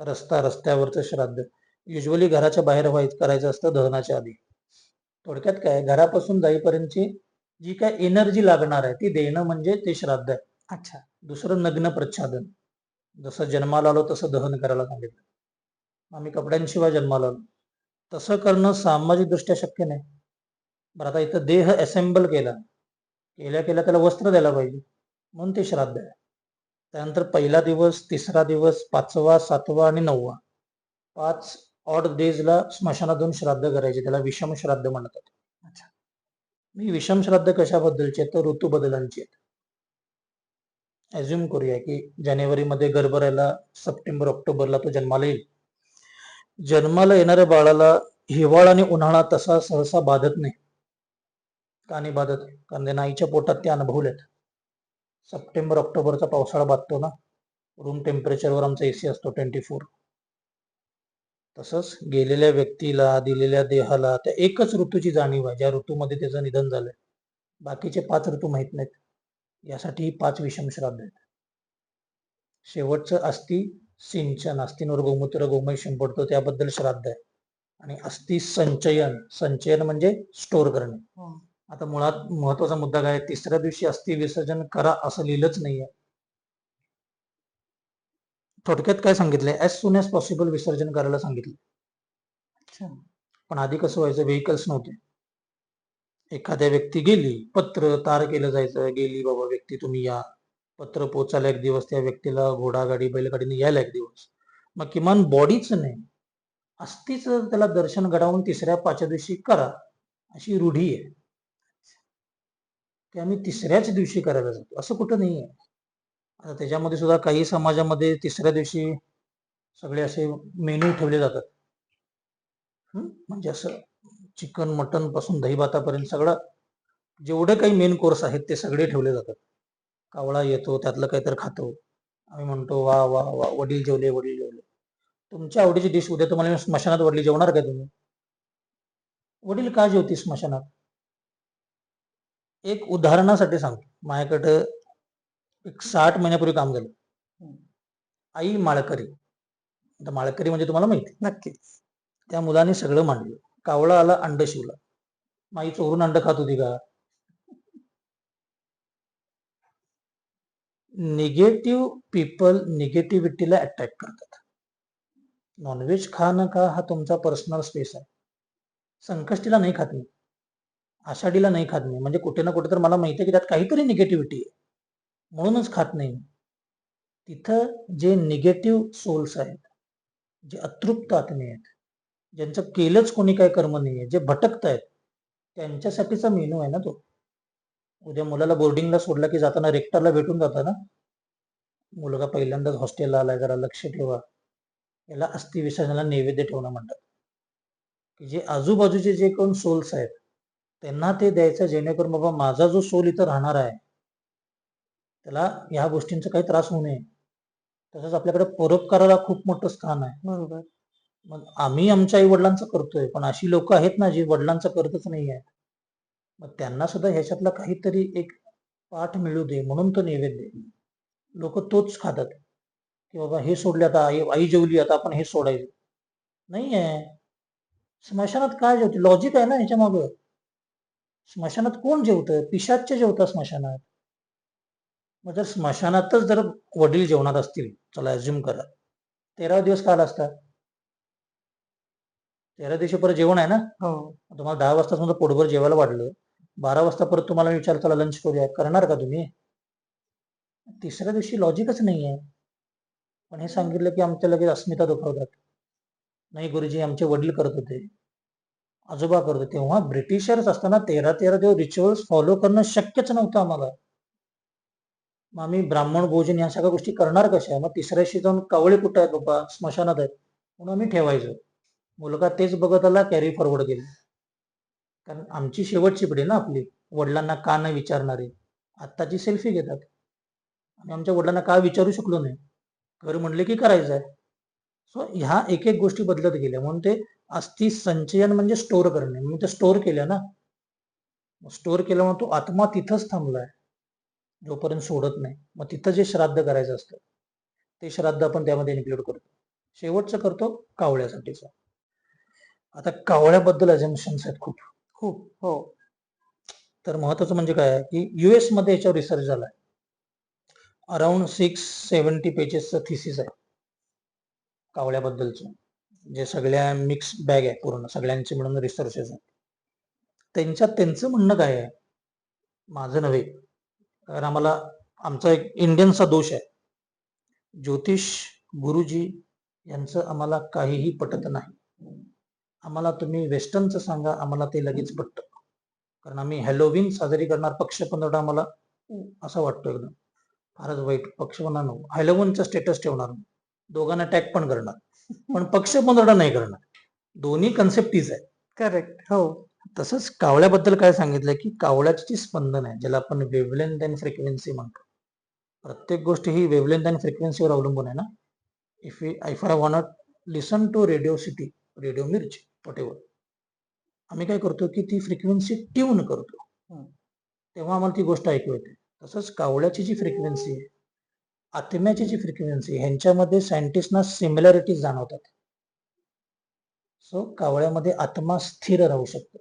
रस्त्यावरचं श्राद्ध. युजली घराच्या बाहेर करायचं असतं दहनाच्या आधी. थोडक्यात काय, घरापासून जाईपर्यंतची जी काय एनर्जी लागणार आहे ती देणं म्हणजे ते श्राद्ध आहे. अच्छा. दुसरं नग्न प्रच्छादन. जसं जन्माला आलो तसं दहन करायला सांगितलं. आम्ही कपड्यांशिवाय जन्माला आलो, तसं करणं सामाजिक दृष्ट्या शक्य नाही. बरं आता इथं देह असेंबल केल्या त्याला वस्त्र द्यायला पाहिजे, म्हणून ते श्राद्ध आहे. त्यानंतर पहिला दिवस, तिसरा दिवस, 5वा, 7वा आणि 9वा, 5 ऑड डेजला स्मशानात जाऊन श्राद्ध करायचे. त्याला विषम श्राद्ध म्हणतात. अच्छा. मी विषम श्राद्ध कशाबद्दलचे तर ऋतू बदलांचे आहेत. अज्युम करूया की जानेवारीमध्ये गर्भ राहिला, सप्टेंबर ऑक्टोबरला तो जन्माला येईल. जन्माला येणाऱ्या बाळाला हिवाळा आणि उन्हाळा तसा सहसा बाधत नाही. का नाही बाधत? कारण त्यांना आईच्या पोटात ते अनुभवलेत. सप्टेंबर ऑक्टोबरचा पावसाळा बाधतो ना, रूम टेम्परेचरवर आमचा एसी असतो 24. तसंच गेलेल्या व्यक्तीला, दिलेल्या देहाला त्या एकच ऋतूची जाणीव आहे, ज्या ऋतूमध्ये त्याचं निधन झालंय. बाकीचे 5 ऋतू माहित नाहीत. यासाठी 5 विषम श्राद्ध आहेत. शेवटचं अस्थि सिंचन, अस्थिंवर गोमूत्र गोमय शिंपडतो त्याबद्दल श्राद्ध आहे. आणि अस्थि संचयन म्हणजे स्टोअर करणे. आता मुळात महत्वाचा मुद्दा काय, तिसऱ्या दिवशी अस्थि विसर्जन करा असं लिहिलंच नाहीये. थोडक्यात काय सांगितलंय, ऍज सुन ऍज पॉसिबल विसर्जन करायला सांगितलं. पण आधी कसं व्हायचं, व्हेकल्स नव्हते. एखाद्या व्यक्ती गेली, पत्र तार केलं जायचं, गेली बाबा व्यक्ती तुम्ही या, पत्र पोचायला 1 दिवस, त्या व्यक्तीला घोडागाडी बैलगाडीने यायला 1 दिवस. मग किमान बॉडीच नाही, अस्थिच त्याला दर्शन घडवून 3ऱ्या 5व्या दिवशी करा, अशी रूढी आहे. की आम्ही तिसऱ्याच दिवशी करायला जातो, असं कुठं नाही आहे. आता त्याच्यामध्ये सुद्धा काही समाजामध्ये तिसऱ्या दिवशी सगळे असे मेनू ठेवले जातात. म्हणजे असं चिकन मटन पासून दही भातापर्यंत सगळं जेवढे काही मेन कोर्स आहेत ते सगळे ठेवले जातात. कावळा येतो, त्यातलं काहीतरी खातो. आम्ही म्हणतो वा वा वा, वडील जेवले, वडील जेवले. तुमच्या आवडीची डिश उद्या तुम्हाला मी स्मशानात वाढली, जेवणार काय तुम्ही? वडील का जेवती स्मशानात? एक उदाहरणासाठी सांगतो. माझ्याकडे एक 60 महिन्यापूर्वी काम झालं. आई माळकरी. आता माळकरी म्हणजे तुम्हाला माहिती. नक्कीच. त्या मुलाने सगळं मांडलं. कावळा आला, अंड शिवला. माई चोरून अंड खात होती का? निगेटिव्ह पीपल निगेटिव्हिटीला अटॅक करतात. नॉनव्हेज खा न खा हा तुमचा पर्सनल स्पेस आहे. संकष्टीला नाही खात मी, आषाढीला नाही खात मी, म्हणजे कुठे ना कुठे तर मला माहिती आहे की त्यात काहीतरी निगेटिव्हिटी आहे, म्हणूनच खात नाही. तिथं जे निगेटिव्ह सोल्स आहेत, जे अतृप्त आत्मे आहेत, ज्यांचं केलंच कोणी काय कर्म नाहीये, जे भटकत आहेत, त्यांच्यासाठीचा मेनू आहे ना तो. उद्या मुलाला बोर्डिंगला सोडला की जाताना रेक्टरला भेटून जाता ना, मुलगा पहिल्यांदाच हॉस्टेलला आलाय, जरा लक्ष ठेवा. याला अस्थि विसर्जनाला नैवेद्य ठेवणं म्हणतात. की जे आजूबाजूचे जे कोण सोल्स आहेत त्यांना ते द्यायचं, जेणेकरून बाबा माझा जो सोल इथं राहणार आहे त्याला ह्या गोष्टींचा काही त्रास होऊ नये. तसंच आपल्याकडे परोपकाराला खूप मोठं स्थान आहे. बरोबर. मग आम्ही आमच्या आई वडिलांचं करतोय, पण अशी लोक आहेत ना जी वडिलांचं करतच नाही आहेत. मग त्यांना सुद्धा ह्याच्यातला काहीतरी एक पाठ मिळू दे म्हणून तो नैवेद्य. लोक तोच खातात की बाबा हे सोडले, आता आई आई जेवली, आता आपण हे सोडायचं नाही आहे. स्मशानात काय जेवते? लॉजिक आहे ना ह्याच्या मागं. स्मशानात कोण जेवतं? पिशाच्च जेवतात स्मशानात. मग जर स्मशानातच जर वडील जेवणार असतील, चला अज्युम करा, 13 दिवस काल असतात, 13 दिवशी परत जेवण आहे ना. हो. तुम्हाला 10 वाजता समजा पोटभर जेवायला वाढलं, 12 वाजता परत तुम्हाला विचार चला लंच करूया, करणार का तुम्ही? तिसऱ्या दिवशी लॉजिकच नाही आहे. पण हे सांगितलं की आमच्या लगेच अस्मिता दुखावतात. नाही गुरुजी, आमचे वडील करत होते, आजोबा करत होते. तेव्हा ब्रिटिशर्स असताना 13 दिवस रिच्युअल्स फॉलो करणं शक्यच नव्हतं आम्हाला. मग आम्ही ब्राह्मण भोजन या सगळ्या गोष्टी करणार कशा? मग तिसऱ्याशी जाऊन कावळे कुठं आहेत बाबा? स्मशानात आहेत, म्हणून आम्ही ठेवायचो. मुलगा तेच बघत आला, कॅरी फॉरवर्ड केलं. कारण आमची शेवटची पिढी ना आपली, वडिलांना का नाही विचारणारी. आत्ताची सेल्फी घेतात. आणि आमच्या वडिलांना का विचारू शकलो नाही, कर म्हणले की करायचं आहे. सो ह्या एक एक गोष्टी बदलत गेल्या, म्हणून ते अस्थि संचयन म्हणजे स्टोअर करणे. म्हणून ते स्टोअर केल्या ना, स्टोअर केल्यामुळे तो आत्मा तिथंच थांबलाय जोपर्यंत सोडत नाही. मग तिथं जे श्राद्ध करायचं असतं ते श्राद्ध आपण त्यामध्ये इन्क्लूड करतो. शेवटचं करतो कावळ्यासाठीचं. आता कावळ्याबद्दल अजम्पशन्स आहेत खूप. खूप. हो. तर महत्वाचं म्हणजे काय आहे की US मध्ये याच्यावर रिसर्च झालाय. अराउंड 670 पेजेसचं थिसिस आहे कावळ्याबद्दलचं, जे सगळ्या मिक्स बॅग आहे, पूर्ण सगळ्यांचे मिळून रिसर्चेस आहे. त्यांचं म्हणणं काय आहे, माझं नव्हे, कारण आम्हाला आमचा एक इंडियनचा दोष आहे, ज्योतिष गुरुजी यांचं आम्हाला काहीही पटत नाही. आम्हाला तुम्ही वेस्टर्नचं सांगा, आम्हाला ते लगेच पटतं. कारण आम्ही हॅलोविन साजरी करणार, पक्ष 15 आम्हाला असं वाटतं एकदम फारच वाईट. पक्ष 15 हॅलोविनचं स्टेटस ठेवणार, दोघांना टॅग पण करणार, पण पक्ष 15 नाही करणार. दोन्ही कन्सेप्ट तीच आहे. करेक्ट. हो. तसंच कावळ्याबद्दल काय सांगितलंय की कावळ्याची जी स्पंदन आहे, ज्याला आपण वेव्हलेंथ अँड फ्रिक्वेन्सी म्हणतो, प्रत्येक गोष्ट ही वेव्हलेंथ अँड फ्रिक्वेन्सीवर अवलंबून आहे ना. If I want listen to radio city, radio Mirchi, whatever, आम्ही काय करतो की ती फ्रिक्वेन्सी ट्यून करतो, तेव्हा आम्हाला ती गोष्ट ऐकू येते. तसंच कावळ्याची जी फ्रिक्वेन्सी आहे, आत्म्याची जी फ्रिक्वेन्सी, ह्यांच्यामध्ये सायंटिस्टना सिमिलॅरिटीज जाणवतात. सो कावळ्यामध्ये आत्मा स्थिर राहू शकतो.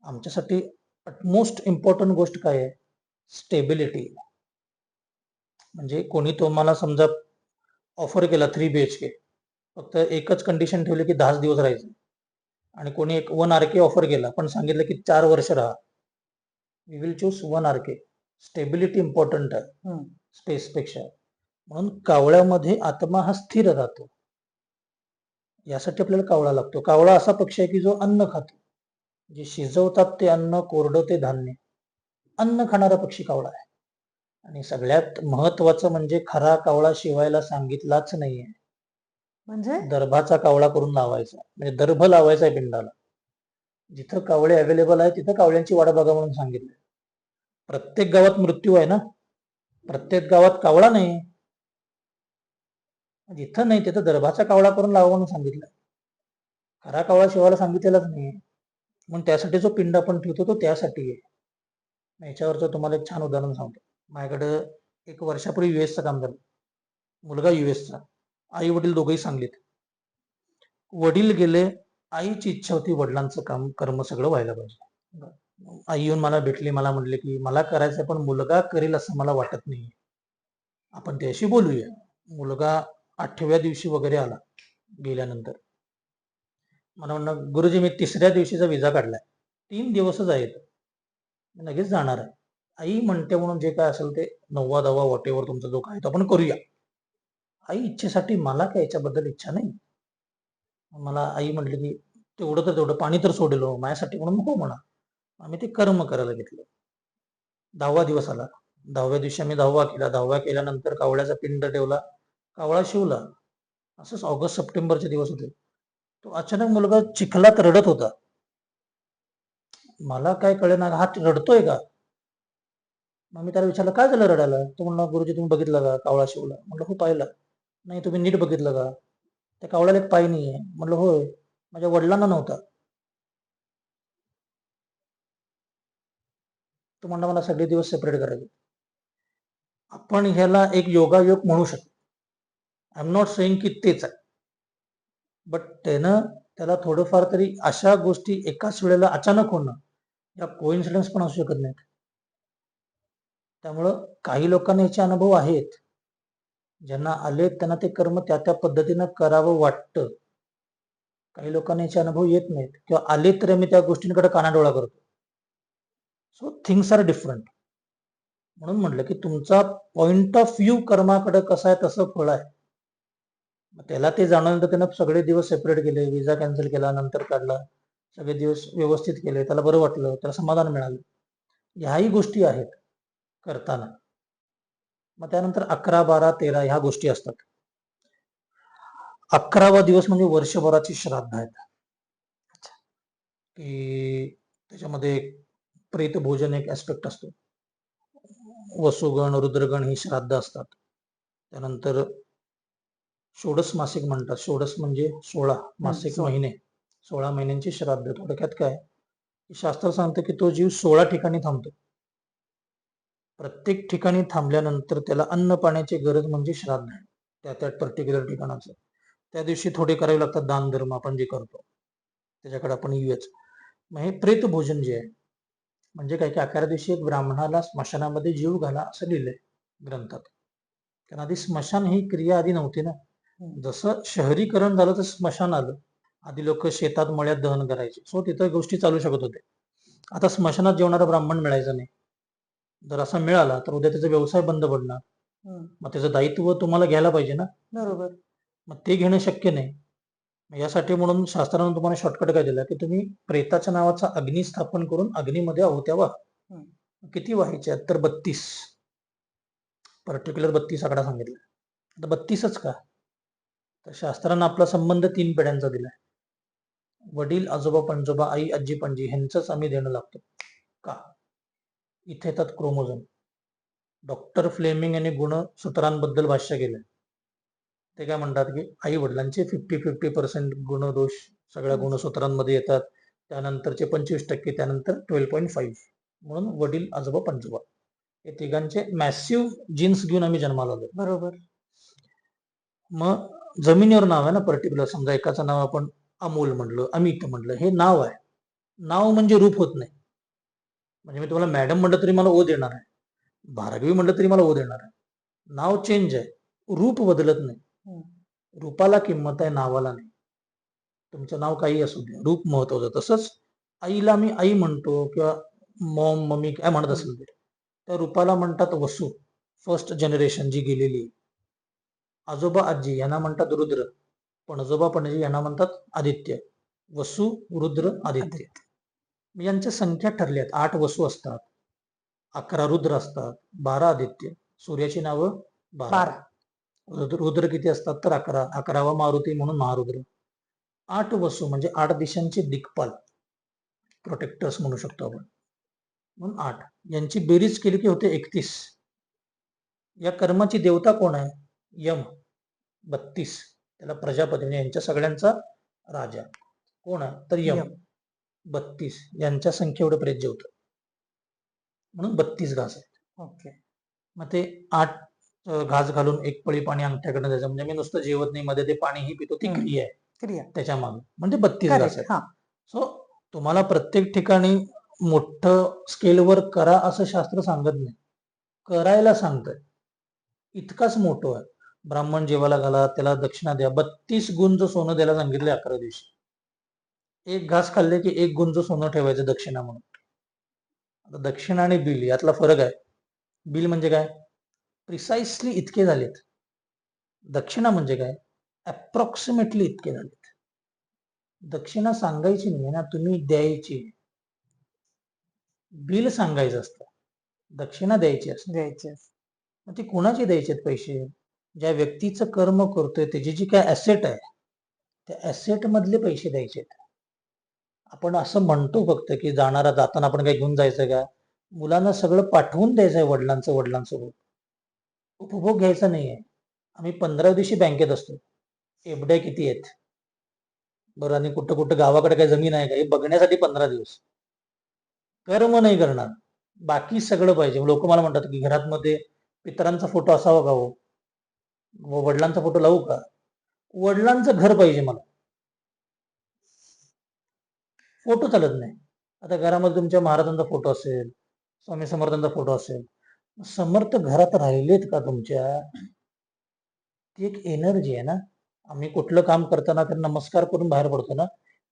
आमच्यासाठी मोस्ट इम्पॉर्टंट गोष्ट काय आहे? स्टेबिलिटी. म्हणजे कोणी तुम्हाला समजा ऑफर केला 3 BHK, फक्त एकच कंडिशन ठेवली की 10 दिवस राहायचं, आणि कोणी एक 1 RK ऑफर केला पण सांगितलं की 4 वर्ष राहा, we will choose 1 RK. Stability important आहे स्पेसपेक्षा. म्हणून कावळ्यामध्ये आत्मा हा स्थिर राहतो. यासाठी आपल्याला कावळा लागतो. कावळा असा पक्षी आहे की जो अन्न खातो, जे शिजवतात ते अन्न, कोरडं ते धान्य. अन्न खाणारा पक्षी कावळा आहे. आणि सगळ्यात महत्वाचं म्हणजे खरा कावळा शिवायला सांगितलाच नाहीये. म्हणजे दर्भाचा कावळा करून लावायचा, म्हणजे दर्भ लावायचा आहे पिंडाला. जिथं कावळे अवेलेबल आहे तिथं कावळ्यांची वाट बघा म्हणून सांगितलं. प्रत्येक गावात मृत्यू आहे ना, प्रत्येक गावात कावळा नाही. जिथं नाही तिथं दर्भाचा कावळा करून लावा म्हणून सांगितलं. खरा कावळा शिवायला सांगितलेलाच नाही. म्हणून त्यासाठी जो पिंड आपण ठेवतो तो त्यासाठी आहे. याच्यावरचं तुम्हाला एक छान उदाहरण सांगतो. माझ्याकडं 1 वर्षापूर्वी युएसचं काम झालं. मुलगा युएसचा, आई वडील दोघंही सांगलीत. वडील गेले, आईची इच्छा होती वडिलांचं काम कर्म सगळं व्हायला पाहिजे. आई येऊन मला भेटली, मला म्हटले की मला करायचंय पण मुलगा करेल असं मला वाटत नाही, आपण त्याशी बोलूया. मुलगा 8व्या दिवशी वगैरे आला गेल्यानंतर. मला म्हणणं गुरुजी मी 3ऱ्या दिवशीचा विजा काढलाय, 3 दिवसच आहेत, मी लगेच जाणार आहे. आई म्हणते म्हणून जे काय असेल ते 9वा 10वा वॉटेवर तुमचा जो काय तो आपण करूया. आई इच्छेसाठी मला काय याच्याबद्दल इच्छा नाही. मला आई म्हटली की तेवढं तर तेवढं पाणी तर सोडेल हो, माझ्यासाठी म्हणून हो म्हणा. आम्ही ते कर्म करायला घेतलं. 10वा दिवस आला. 10व्या दिवशी आम्ही 10वा केला. 10वा केल्यानंतर कावळ्याचा पिंड ठेवला, कावळा शिवला. असंच ऑगस्ट सप्टेंबरचे दिवस होते. तो अचानक मुलगा चिखलात रडत होता. मला काय कळेना, हा रडतोय का? मग मी त्याला विचारलं काय झालं रडायला? तो म्हणला गुरुजी तुम्ही बघितलं का कावळा शिवला? म्हटलं हो पाहिला. नाही तुम्ही नीट बघितलं का? त्या कावळ्याला एक पाय नाहीये. म्हटलं होय, माझ्या वडिलांना नव्हता. तो म्हणला मला सगळे दिवस सेपरेट करायचे. आपण ह्याला एक योगायोग म्हणू शकतो. आय एम नॉट सेइंग की तेच आहे, बट त्याला थोडंफार तरी अशा गोष्टी एकाच वेळेला अचानक होणं या कोइन्सिडन्स पण असू शकत नाहीत. त्यामुळं काही लोकांना याचे अनुभव आहेत. ज्यांना आले त्यांना ते कर्म त्या त्या पद्धतीनं करावं वाटतं. काही लोकांना याचे अनुभव येत नाहीत किंवा आले तरी आम्ही त्या गोष्टींकडे कानाडोळा करतो. So things are different. म्हणून म्हटलं की तुमचा पॉइंट ऑफ व्ह्यू कर्माकडे कसा आहे तसं फळ आहे. त्याला ते जाणवलं तर त्यानं सगळे दिवस सेपरेट केले, विजा कॅन्सल केला, नंतर काढला, सगळे दिवस व्यवस्थित केले, त्याला बरं वाटलं, त्याला समाधान मिळालं. ह्याही गोष्टी आहेत करताना. मग त्यानंतर 11, 12, 13 ह्या गोष्टी असतात. 11वा दिवस म्हणजे वर्षभराची श्राद्ध आहेत, की त्याच्यामध्ये प्रेत भोजन एक ऍस्पेक्ट असतो. वसुगण रुद्रगण ही श्राद्ध असतात. त्यानंतर षोडश मासिक म्हणतात. षोडश म्हणजे 16 मासिक 16. महिने, 16 महिन्यांची श्राद्ध. थोडक्यात काय, शास्त्र सांगतं की तो जीव 16 ठिकाणी थांबतो. प्रत्येक ठिकाणी थांबल्यानंतर त्याला अन्न पाण्याची गरज म्हणजे श्राद्ध आहे, त्या त्या पर्टिक्युलर ठिकाणाचं. त्या दिवशी थोडे करावे लागतात दान धर्म, आपण जे करतो त्याच्याकडे आपण येऊच. मग हे प्रेत भोजन जे आहे म्हणजे काय की 11 दिवशी एक ब्राह्मणाला स्मशानामध्ये जीव घाला असं लिहिलंय ग्रंथात. कारण आधी स्मशान ही क्रिया आधी नव्हती ना. जसं शहरीकरण झालं तसं स्मशान आलं. आधी लोक शेतात मळ्यात दहन करायचे, सो तिथं गोष्टी चालू शकत होते. आता स्मशानात जेवणारा ब्राह्मण मिळायचा नाही. जर असा मिळाला तर उद्या त्याचा व्यवसाय बंद पडणार. मग त्याचं दायित्व तुम्हाला घ्यायला पाहिजे ना. बरोबर. मग ते घेणं शक्य नाही. यासाठी म्हणून शास्त्रानं तुम्हाला शॉर्टकट काय दिला की तुम्ही प्रेताच्या नावाचा अग्नी स्थापन करून अग्नीमध्ये आहुत्या व्हा. किती व्हायच्या तर 32, पर्टिक्युलर 32 आकडा सांगितला. आता 32च का, तर शास्त्रानं आपला संबंध 3 पिढ्यांचा दिलाय. वडील आजोबा पणजोबा आई आजी पणजी ह्यांचंच आम्ही देणं लागतो का. इथे येतात क्रोमोझोम. डॉक्टर फ्लेमिंग यांनी गुणसूत्रांबद्दल भाष्य केलं. ते काय म्हणतात की आई वडिलांचे 50-50% गुणदोष सगळ्या गुणसूत्रांमध्ये येतात, त्यानंतरचे 25%, त्यानंतर 12.5. म्हणून वडील आजोबा पणजोबा हे तिघांचे मॅसिव्ह जीन्स घेऊन आम्ही जन्माला आलो. बरोबर. मग जमिनीवर नाव आहे ना पर्टिक्युलर. समजा एकाचं नाव आपण अमोल म्हटलं, अमित म्हटलं, हे नाव आहे. नाव म्हणजे रूप होत नाही. म्हणजे मी तुम्हाला मॅडम म्हटलं तरी मला ओ देणार आहे, भार्गवी म्हटलं तरी मला ओ देणार आहे. नाव चेंज आहे, रूप बदलत नाही. रूपाला किंमत आहे, नावाला नाही. तुमचं नाव काही असू दे, रूप महत्वाचं. तसंच आईला मी आई म्हणतो किंवा मॉम मम्मी काय म्हणत असेल ते, त्या रूपाला म्हणतात वसू, फर्स्ट जनरेशन जी गेलेली. आजोबा आजी यांना म्हणतात रुद्र, पणजोबा पणजी यांना म्हणतात आदित्य. वसू रुद्र आदित्य. यांच्या संख्या ठरल्या आहेत, 8 वसू असतात. 11 रुद्र असतात, 12 आदित्य. सूर्याची नावं 12. 12. रुद्र किती असतात तर 11. 11वा मारुती म्हणून महारुद्र. 8 वसू म्हणजे 8 दिशांचे दिक्पाल, प्रोटेक्टर्स म्हणू शकतो आपण, म्हणून 8. यांची बेरीज केली की होते 31. या कर्माची देवता कोण आहे? यम, 32. त्याला प्रजापती म्हणजे यांच्या सगळ्यांचा राजा कोण आहे तर यम, यम. 32. यांच्या संख्ये एवढं प्रेत जेवतं, म्हणून 32 घास आहेत. ओके. मग ते 8 घास घालून एक पळी पाणी अंगठ्याकडनं द्यायचं, म्हणजे मी नुसतं जेवत नाही, मध्ये ते पाणीही पितो, ती हम्म. क्रिया आहे क्रिया. त्याच्या मागे, म्हणजे 32 घास करेक्ट. आहेत. हा. सो तुम्हाला प्रत्येक ठिकाणी मोठं स्केलवर करा असं शास्त्र सांगत नाही, करायला सांगतंय. इतकाच मोठं आहे. ब्राह्मण जेवायला घाला, त्याला दक्षिणा द्या. 32 गुंज सोनं द्यायला सांगितले 11 दिवशी. एक घास खाल्ले की 1 गुंज सोनं ठेवायचं दक्षिणा म्हणून. आता दक्षिणा आणि बिल यातला फरक आहे. बिल म्हणजे काय? प्रिसाइसली इतके झालेत. दक्षिणा म्हणजे काय? अप्रॉक्सिमेटली इतके झालेत. दक्षिणा सांगायची नाही ना, तुम्ही द्यायची. बिल सांगायचं असतं, दक्षिणा द्यायची असते. द्यायचे. मग ती कोणाचे द्यायचे पैसे? ज्या व्यक्तीचं कर्म करतोय त्याची जी काय ऍसेट आहे, त्या ऍसेट मधले पैसे द्यायचे. आपण असं म्हणतो फक्त की जाणारा जाताना आपण काही घेऊन जायचं का? मुलांना सगळं पाठवून द्यायचंय वडिलांसोबत. उपभोग घ्यायचा नाहीये. आम्ही 15 दिवशी बँकेत असतो. एफड्या किती आहेत बरं, आणि कुठं कुठं गावाकडे काही जमीन आहे का हे बघण्यासाठी 15 दिवस. कर्म नाही करणार, बाकी सगळं पाहिजे. लोक मला म्हणतात की घरात मध्ये पितरांचा फोटो असावा का हो, वडिलांचा फोटो लावू का? वडिलांचं घर पाहिजे मला, फोटो चालत नाही. आता घरामध्ये तुमच्या महाराजांचा फोटो असेल, स्वामी समर्थांचा फोटो असेल, समर्थ घरात राहिलेत का तुमच्या? ती एक एनर्जी आहे ना. आम्ही कुठलं काम करताना त्यांना नमस्कार करून बाहेर पडतो ना.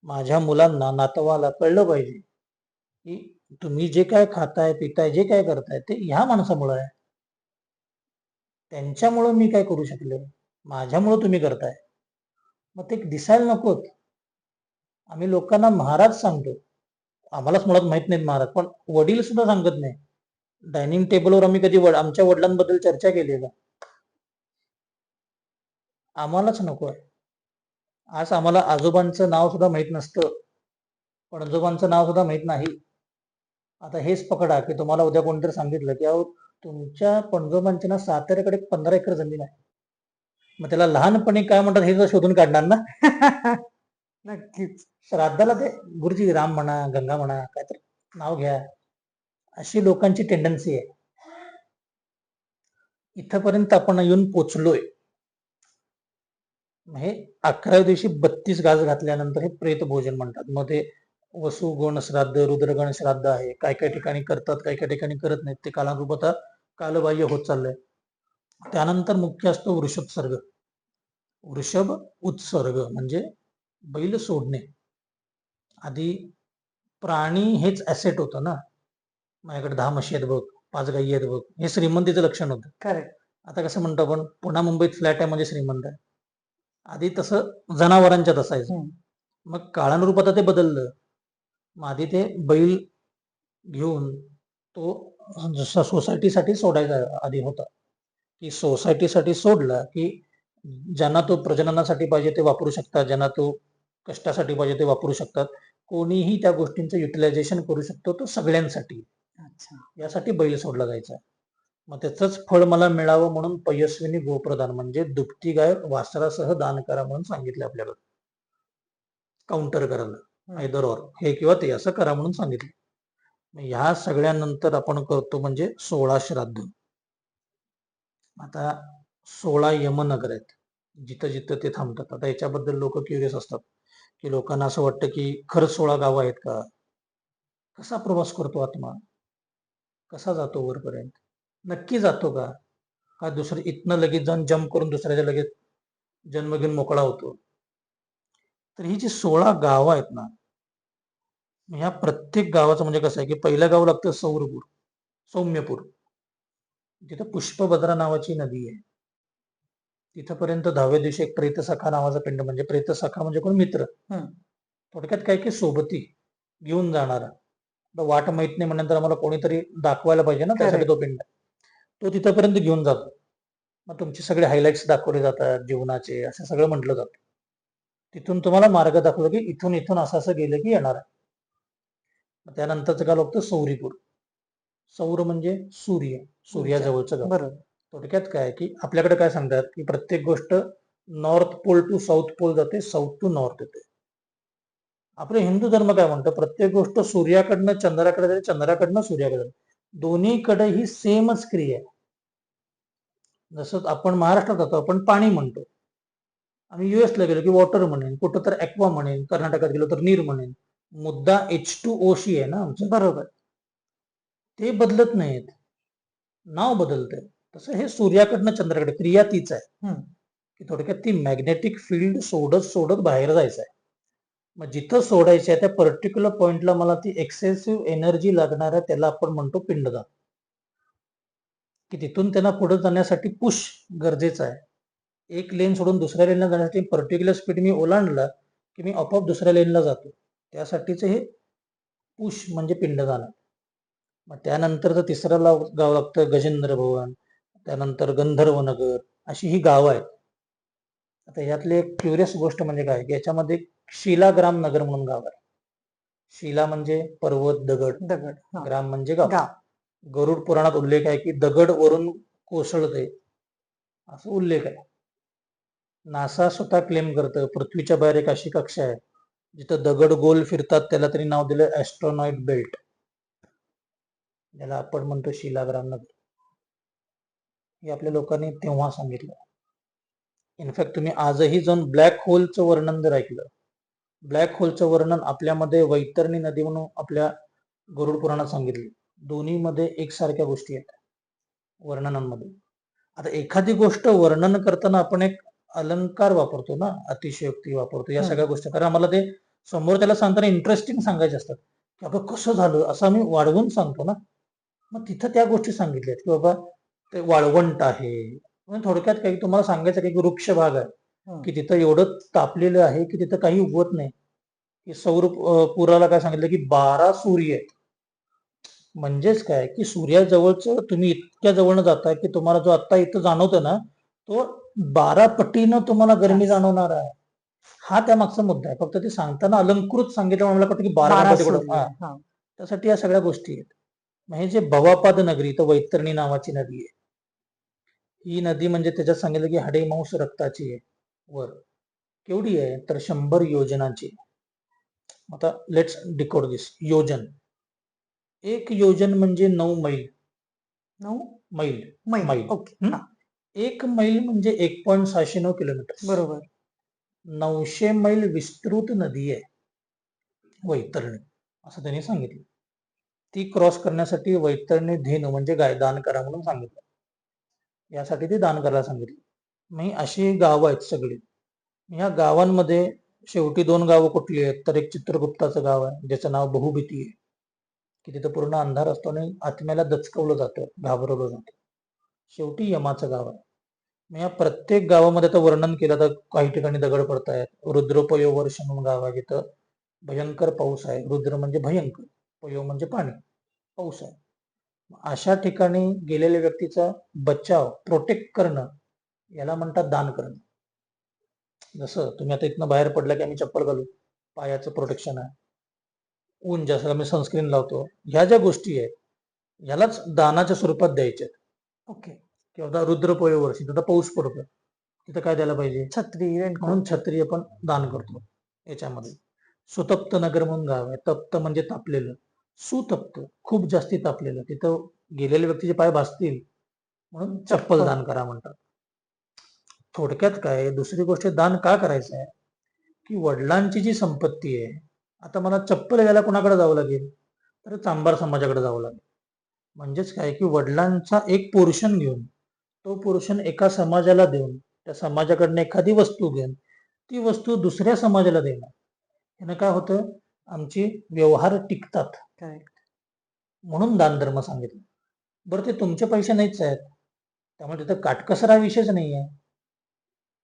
माझ्या मुलांना, नातवाला कळलं पाहिजे की तुम्ही जे काय खाताय पिताय जे काय करताय ते ह्या माणसामुळे आहे. त्यांच्यामुळं मी काय करू शकलो, माझ्यामुळं तुम्ही करताय. मग ते दिसायला नकोत. आम्ही लोकांना महाराज सांगतो, आम्हालाच मुळात माहित नाहीत महाराज, पण वडील सुद्धा सांगत नाही. डायनिंग टेबलवर आम्ही कधी आमच्या वडिलांबद्दल चर्चा केली का? आम्हालाच नको आहे. आज आम्हाला आजोबांचं नाव सुद्धा माहित नसतं, पणजोबांचं नाव सुद्धा माहित नाही. आता हेच पकडा की तुम्हाला उद्या कोणतरी सांगितलं की अहो तुमच्या पणजोबांची ना साताऱ्याकडे 15 एकर जमीन आहे, मग त्याला लहानपणी काय म्हणतात हे तर शोधून काढणार ना. नक्कीच. श्राद्धाला ते गुरुजी राम म्हणा, गंगा म्हणा, काय तर नाव घ्या, अशी लोकांची टेंडन्सी आहे. इथपर्यंत आपण येऊन पोचलोय. हे 11व्या दिवशी 32 घास घातल्यानंतर हे प्रेत भोजन म्हणतात. मग ते वसु गण श्राद्ध, रुद्रगण श्राद्ध आहे. काय काय ठिकाणी करतात, काय काय ठिकाणी करत नाहीत. ते कालानुरूप आता कालबाह्य होत चाललंय. त्यानंतर मुख्य असतो वृषभ सर्ग. वृषभ उत्सर्ग म्हणजे बैल सोडणे. आधी प्राणी हेच ऍसेट होतं ना. माझ्याकडे 10 म्हशी आहेत बघ, 5 गायी आहेत बघ, हे श्रीमंतीचं लक्षण होतं. करेक्ट. आता कसं म्हणतो आपण, पुन्हा मुंबईत फ्लॅट आहे म्हणजे श्रीमंत आहे. आधी तसं जनावरांच्यात असायचं. मग काळानुरूप आता ते बदललं. मग आधी ते बैल घेऊन तो जसा सोसायटीसाठी सोडायचा आधी होता, की सोसायटीसाठी सोडला की ज्यांना तो प्रजननासाठी पाहिजे ते वापरू शकतात, ज्यांना तो कष्टासाठी पाहिजे ते वापरू शकतात. कोणीही त्या गोष्टींचं युटिलायझेशन करू शकतो, तो सगळ्यांसाठी. अच्छा. यासाठी बैल सोडला जायचा. मग त्याचंच फळ मला मिळावं म्हणून पयस्विनी गोप्रदान म्हणजे दुभती गाय वासरासह दान करा म्हणून सांगितलं आपल्याला. काउंटर करायला आयदर ऑर, हे किंवा ते असं करा म्हणून सांगितलं. ह्या सगळ्यानंतर आपण करतो म्हणजे 16 श्राद्ध. आता 16 यमनगर आहेत, जिथं जिथं ते थांबतात. आता याच्याबद्दल लोक क्युरियस असतात की लोकांना असं वाटतं की खरंच 16 गावं आहेत का? कसा प्रवास करतो आत्मा, कसा जातो वरपर्यंत, नक्की जातो का? हा दुसरं इथनं लगेच जाऊन जम्प करून दुसऱ्याच्या लगेच जन्म घेऊन मोकळा होतो? तर ही जी 16 गावं आहेत ना, ह्या प्रत्येक गावाचं म्हणजे कसं आहे की पहिलं गाव लागतं सौरपूर, सौम्यपूर. तिथं पुष्पभद्रा नावाची नदी आहे. तिथपर्यंत 10व्या दिवशी एक प्रेतसखा नावाचा पिंड, म्हणजे प्रेतसखा म्हणजे कोण? मित्र. थोडक्यात काय की सोबती घेऊन जाणारा. तर वाट माहित नाही म्हणल्यानंतर आम्हाला कोणीतरी दाखवायला पाहिजे ना, त्यासाठी Correct. तो पिंड. तो तिथपर्यंत घेऊन जातो. मग तुमचे सगळे हायलाइट्स दाखवले जातात जीवनाचे, असं सगळं म्हटलं जातं. तिथून तुम्हाला मार्ग दाखवला की इथून इथून असं असं गेलं की येणार आहे. मग त्यानंतरचं गाव लागतं सौरीपूर. सौर म्हणजे सूर्य, सूर्याजवळचं गाव. बरोबर. थोडक्यात काय की आपल्याकडे काय सांगतात की प्रत्येक गोष्ट north pole to south pole जाते, साऊथ टू नॉर्थ येते. आपले हिंदू धर्म काय म्हणतो, प्रत्येक गोष्ट सूर्याकडनं चंद्राकडे जाते, चंद्राकडनं सूर्याकडे जाते. दोन्हीकडे ही सेमच क्रिया आहे. जसं आपण महाराष्ट्रात जातो, आपण पाणी म्हणतो. आम्ही युएसला गेलो की वॉटर म्हणेन, कुठं तर ॲक्वा म्हणेन, कर्नाटकात गेलो तर नीर म्हणेन. मुद्दा H2O शी आहे ना आमचा. बरोबर. ते बदलत नाहीत, नाव बदलतंय. तसं हे सूर्याकडनं चंद्राकडे क्रिया तीच आहे. हम्म. की थोडक्यात ती मॅग्नेटिक फील्ड सोडत सोडत बाहेर जायचं आहे. मग जिथं सोडायची आहे त्या पर्टिक्युलर पॉइंटला मला ती एक्सेसिव्ह एनर्जी लागणार आहे, त्याला आपण म्हणतो पिंडदान. की तिथून त्यांना पुढे जाण्यासाठी पुश गरजेचं आहे. एक लेन सोडून दुसऱ्या लेनला जाण्यासाठी पर्टिक्युलर स्पीड मी ओलांडला की मी आपोआप दुसऱ्या लेनला जातो. त्यासाठीच हे पुश म्हणजे पिंडदान आहे. मग त्यानंतर तिसरं गाव लागतं गजेंद्र भवन, त्यानंतर गंधर्वनगर, अशी ही गावं आहेत. आता यातली एक क्युरियस गोष्ट म्हणजे काय की याच्यामध्ये शिलाग्राम नगर म्हणून गाव आहे. शिला म्हणजे पर्वत, दगड, दगड. हा. ग्राम म्हणजे गाव. गाव. गरुड पुराणात उल्लेख आहे की दगड वरून कोसळते, असं उल्लेख आहे. नासा स्वतः क्लेम करतं पृथ्वीच्या बाहेर एक अशी कक्षा आहे जिथं दगड गोल फिरतात, त्याला तरी नाव दिलं ॲस्ट्रॉनॉइड बेल्ट, ज्याला आपण म्हणतो शिलाग्राम नगर. हे आपल्या लोकांनी तेव्हा सांगितलं. इनफॅक्ट तुम्ही आजही जाऊन ब्लॅक होलचं वर्णन जर ऐकलं, ब्लॅक होलचं वर्णन आपल्यामध्ये वैतरणी नदी म्हणून आपल्या गरुड पुराणात सांगितली. दोन्हीमध्ये एकसारख्या गोष्टी आहेत वर्णनांमध्ये. आता एखादी गोष्ट वर्णन करताना आपण एक अलंकार वापरतो ना, अतिशयोक्ती वापरतो, या सगळ्या गोष्टी. कारण आम्हाला ते समोर त्याला सांगताना इंटरेस्टिंग सांगायचे असतात की बाबा कसं झालं, असं आम्ही वाढवून सांगतो ना. मग तिथं त्या गोष्टी सांगितल्यात की बाबा ते वाळवंट आहे. म्हणजे थोडक्यात काही तुम्हाला सांगायचं की वृक्ष भाग आहे की तिथं एवढं तापलेलं आहे की तिथं काही उगवत नाही. की सौर पुराला काय सांगितलं की 12 सूर्य आहेत. म्हणजेच काय की सूर्याजवळचं तुम्ही इतक्या जवळनं जाताय की तुम्हाला जो आता इथं जाणवतं ना, तो 12 पटीनं तुम्हाला गरमी जाणवणार आहे. हा त्या मागचा मुद्दा आहे. फक्त ते सांगताना अलंकृत सांगितल्यामुळे मला वाटतं की 12 गणपती कुठं. हा, हा. त्यासाठी या सगळ्या गोष्टी आहेत. मग हे जे भवापाद नगरी, तर वैतरणी नावाची नदी आहे. ही नदी म्हणजे त्याच्यात सांगितलं की हाडेमांस रक्ताची आहे. वर केवढी आहे तर 100 योजनाची. आता लेट्स डिकोड दिस. योजन, एक योजन म्हणजे 9 मैल. 9 मैल, मैल. मैल. ओके. हं? हा. एक मैल म्हणजे 1.609 किलोमीटर. बरोबर. 900 मैल विस्तृत नदी आहे वैतरणी, असं त्यांनी सांगितलं. ती क्रॉस करण्यासाठी वैतरणी धेनू म्हणजे गाय दान करा म्हणून सांगितलं. यासाठी ते दान करायला सांगितलं. मग ही अशी गावं आहेत सगळी. ह्या गावांमध्ये शेवटी 2 गावं कुठली आहेत तर एक चित्रगुप्ताचं गाव आहे ज्याचं नाव बहुभीती आहे, की तिथं पूर्ण अंधार असतो आणि आत्म्याला दचकवलं जातं, घाबरवलं जातं. शेवटी यमाचं गाव आहे. मग या प्रत्येक गावामध्ये आता वर्णन केलं तर काही ठिकाणी दगड पडतायत. रुद्रपयो वर्ष म्हणून गाव आहे जिथं भयंकर पाऊस आहे. रुद्र म्हणजे भयंकर, पयो म्हणजे पाणी, पाऊस आहे. अशा ठिकाणी गेलेल्या व्यक्तीचा बचाव, प्रोटेक्ट करणं, याला म्हणतात दान करणं. जसं तुम्ही आता इथनं बाहेर पडला की आम्ही चप्पल घालू, पायाचं प्रोटेक्शन आहे. ऊन जास्त आम्ही सनस्क्रीन लावतो. ह्या ज्या गोष्टी आहेत ह्यालाच दानाच्या स्वरूपात द्यायच्यात. ओके. किंवा रुद्रपयो वर्षी तिथं पाऊस पडतो, तिथं काय द्यायला पाहिजे छत्री, म्हणून रेनकोट. छत्री आपण दान करतो याच्यामध्ये. सुतप्त नगर म्हणून गाव आहे. तप्त म्हणजे तापलेलं, सुतप्त खूप जास्ती तापलेलं. तिथं गेलेल्या व्यक्तीचे पाय भासतील म्हणून चप्पल दान करा म्हणतात. थोडक्यात काय, दुसरी गोष्ट दान का करायचं आहे की वडिलांची जी संपत्ती आहे, आता मला चप्पल घ्यायला कोणाकडे जावं लागेल तर चांभार समाजाकडे जावं लागेल. म्हणजेच काय की वडिलांचा एक पोर्शन घेऊन, तो पोर्शन एका समाजाला देऊन, त्या समाजाकडनं एखादी वस्तू घेऊन ती वस्तू दुसऱ्या समाजाला देणं, यानं काय होतं, आमचे व्यवहार टिकतात. करेक्ट. म्हणून दानधर्म सांगितलं. बरं ते तुमचे पैसे नाहीच आहेत, त्यामुळे तिथं काटकसर हा विषयच नाही आहे.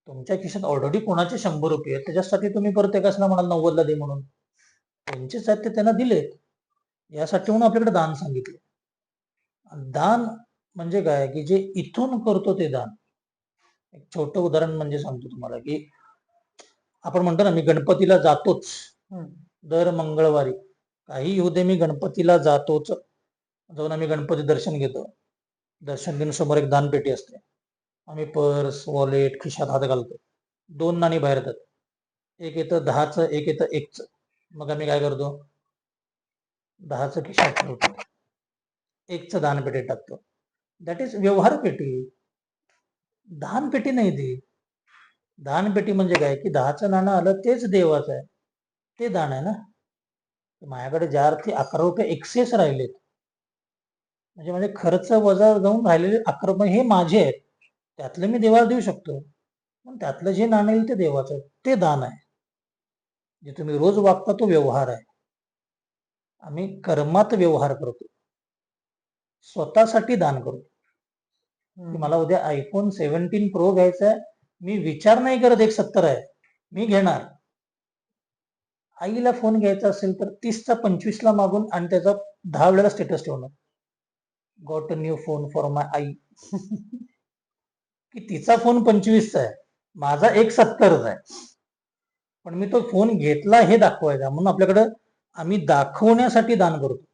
तुमच्या खिशात ऑलरेडी कोणाचे 100 रुपये आहेत, त्याच्यासाठी तुम्ही परत एकासला म्हणाल 90ला दे म्हणून. त्यांचेच आहेत ते त्यांना दिलेत. यासाठी म्हणून आपल्याकडे दान सांगितले. दान म्हणजे काय की जे इथून करतो ते दान. एक छोटं उदाहरण म्हणजे सांगतो तुम्हाला की आपण म्हणतो ना, मी गणपतीला जातोच हम्म. दर मंगळवारी. काही येऊ दे, मी गणपतीला जातोच. जाऊन आम्ही गणपती दर्शन घेतो. दर्शन घेऊन समोर एक दानपेटी असते. आम्ही पर्स, वॉलेट खिशात हात घालतो. 2 नाणी बाहेर येतात. एक येतं 10चं, एक येतं 1चं. मग आम्ही काय करतो? 10चं खिशात ठेवतो. 1चं दानपेटीत टाकतो. दॅट इज व्यवहार पेटी. दानपेटी नाही ती. दानपेटी म्हणजे काय की 10चं नाणं आलं तेच देवाचं आहे. ते दान आहे ना. माझ्याकडे ज्या अर्थी 11 रुपये एक्सेस राहिलेत, म्हणजे म्हणजे खर्च वजा जाऊन राहिलेले 11 रुपये हे माझे आहेत. त्यातलं मी देवाला देऊ शकतो. पण त्यातलं जे नाणं येईल ते देवाचं आहे. ते दान आहे. जे तुम्ही रोज वागता तो व्यवहार आहे. आम्ही कर्मात व्यवहार करतो. स्वतःसाठी दान करतो. की मला उद्या iPhone 17 Pro घ्यायचा आहे. मी विचार नाही करत 170 आहे. मी घेणार. आईला फोन घ्यायचा असेल तर 30चा 25ला मागून आणि त्याचा 10 वेळेला स्टेटस ठेवणार. Got a new phone for my आई. की तिचा फोन 25चा आहे, माझा 170चा आहे. पण मी तो फोन घेतला हे दाखवायचा. म्हणून आपल्याकडं आम्ही दाखवण्यासाठी दान करतो.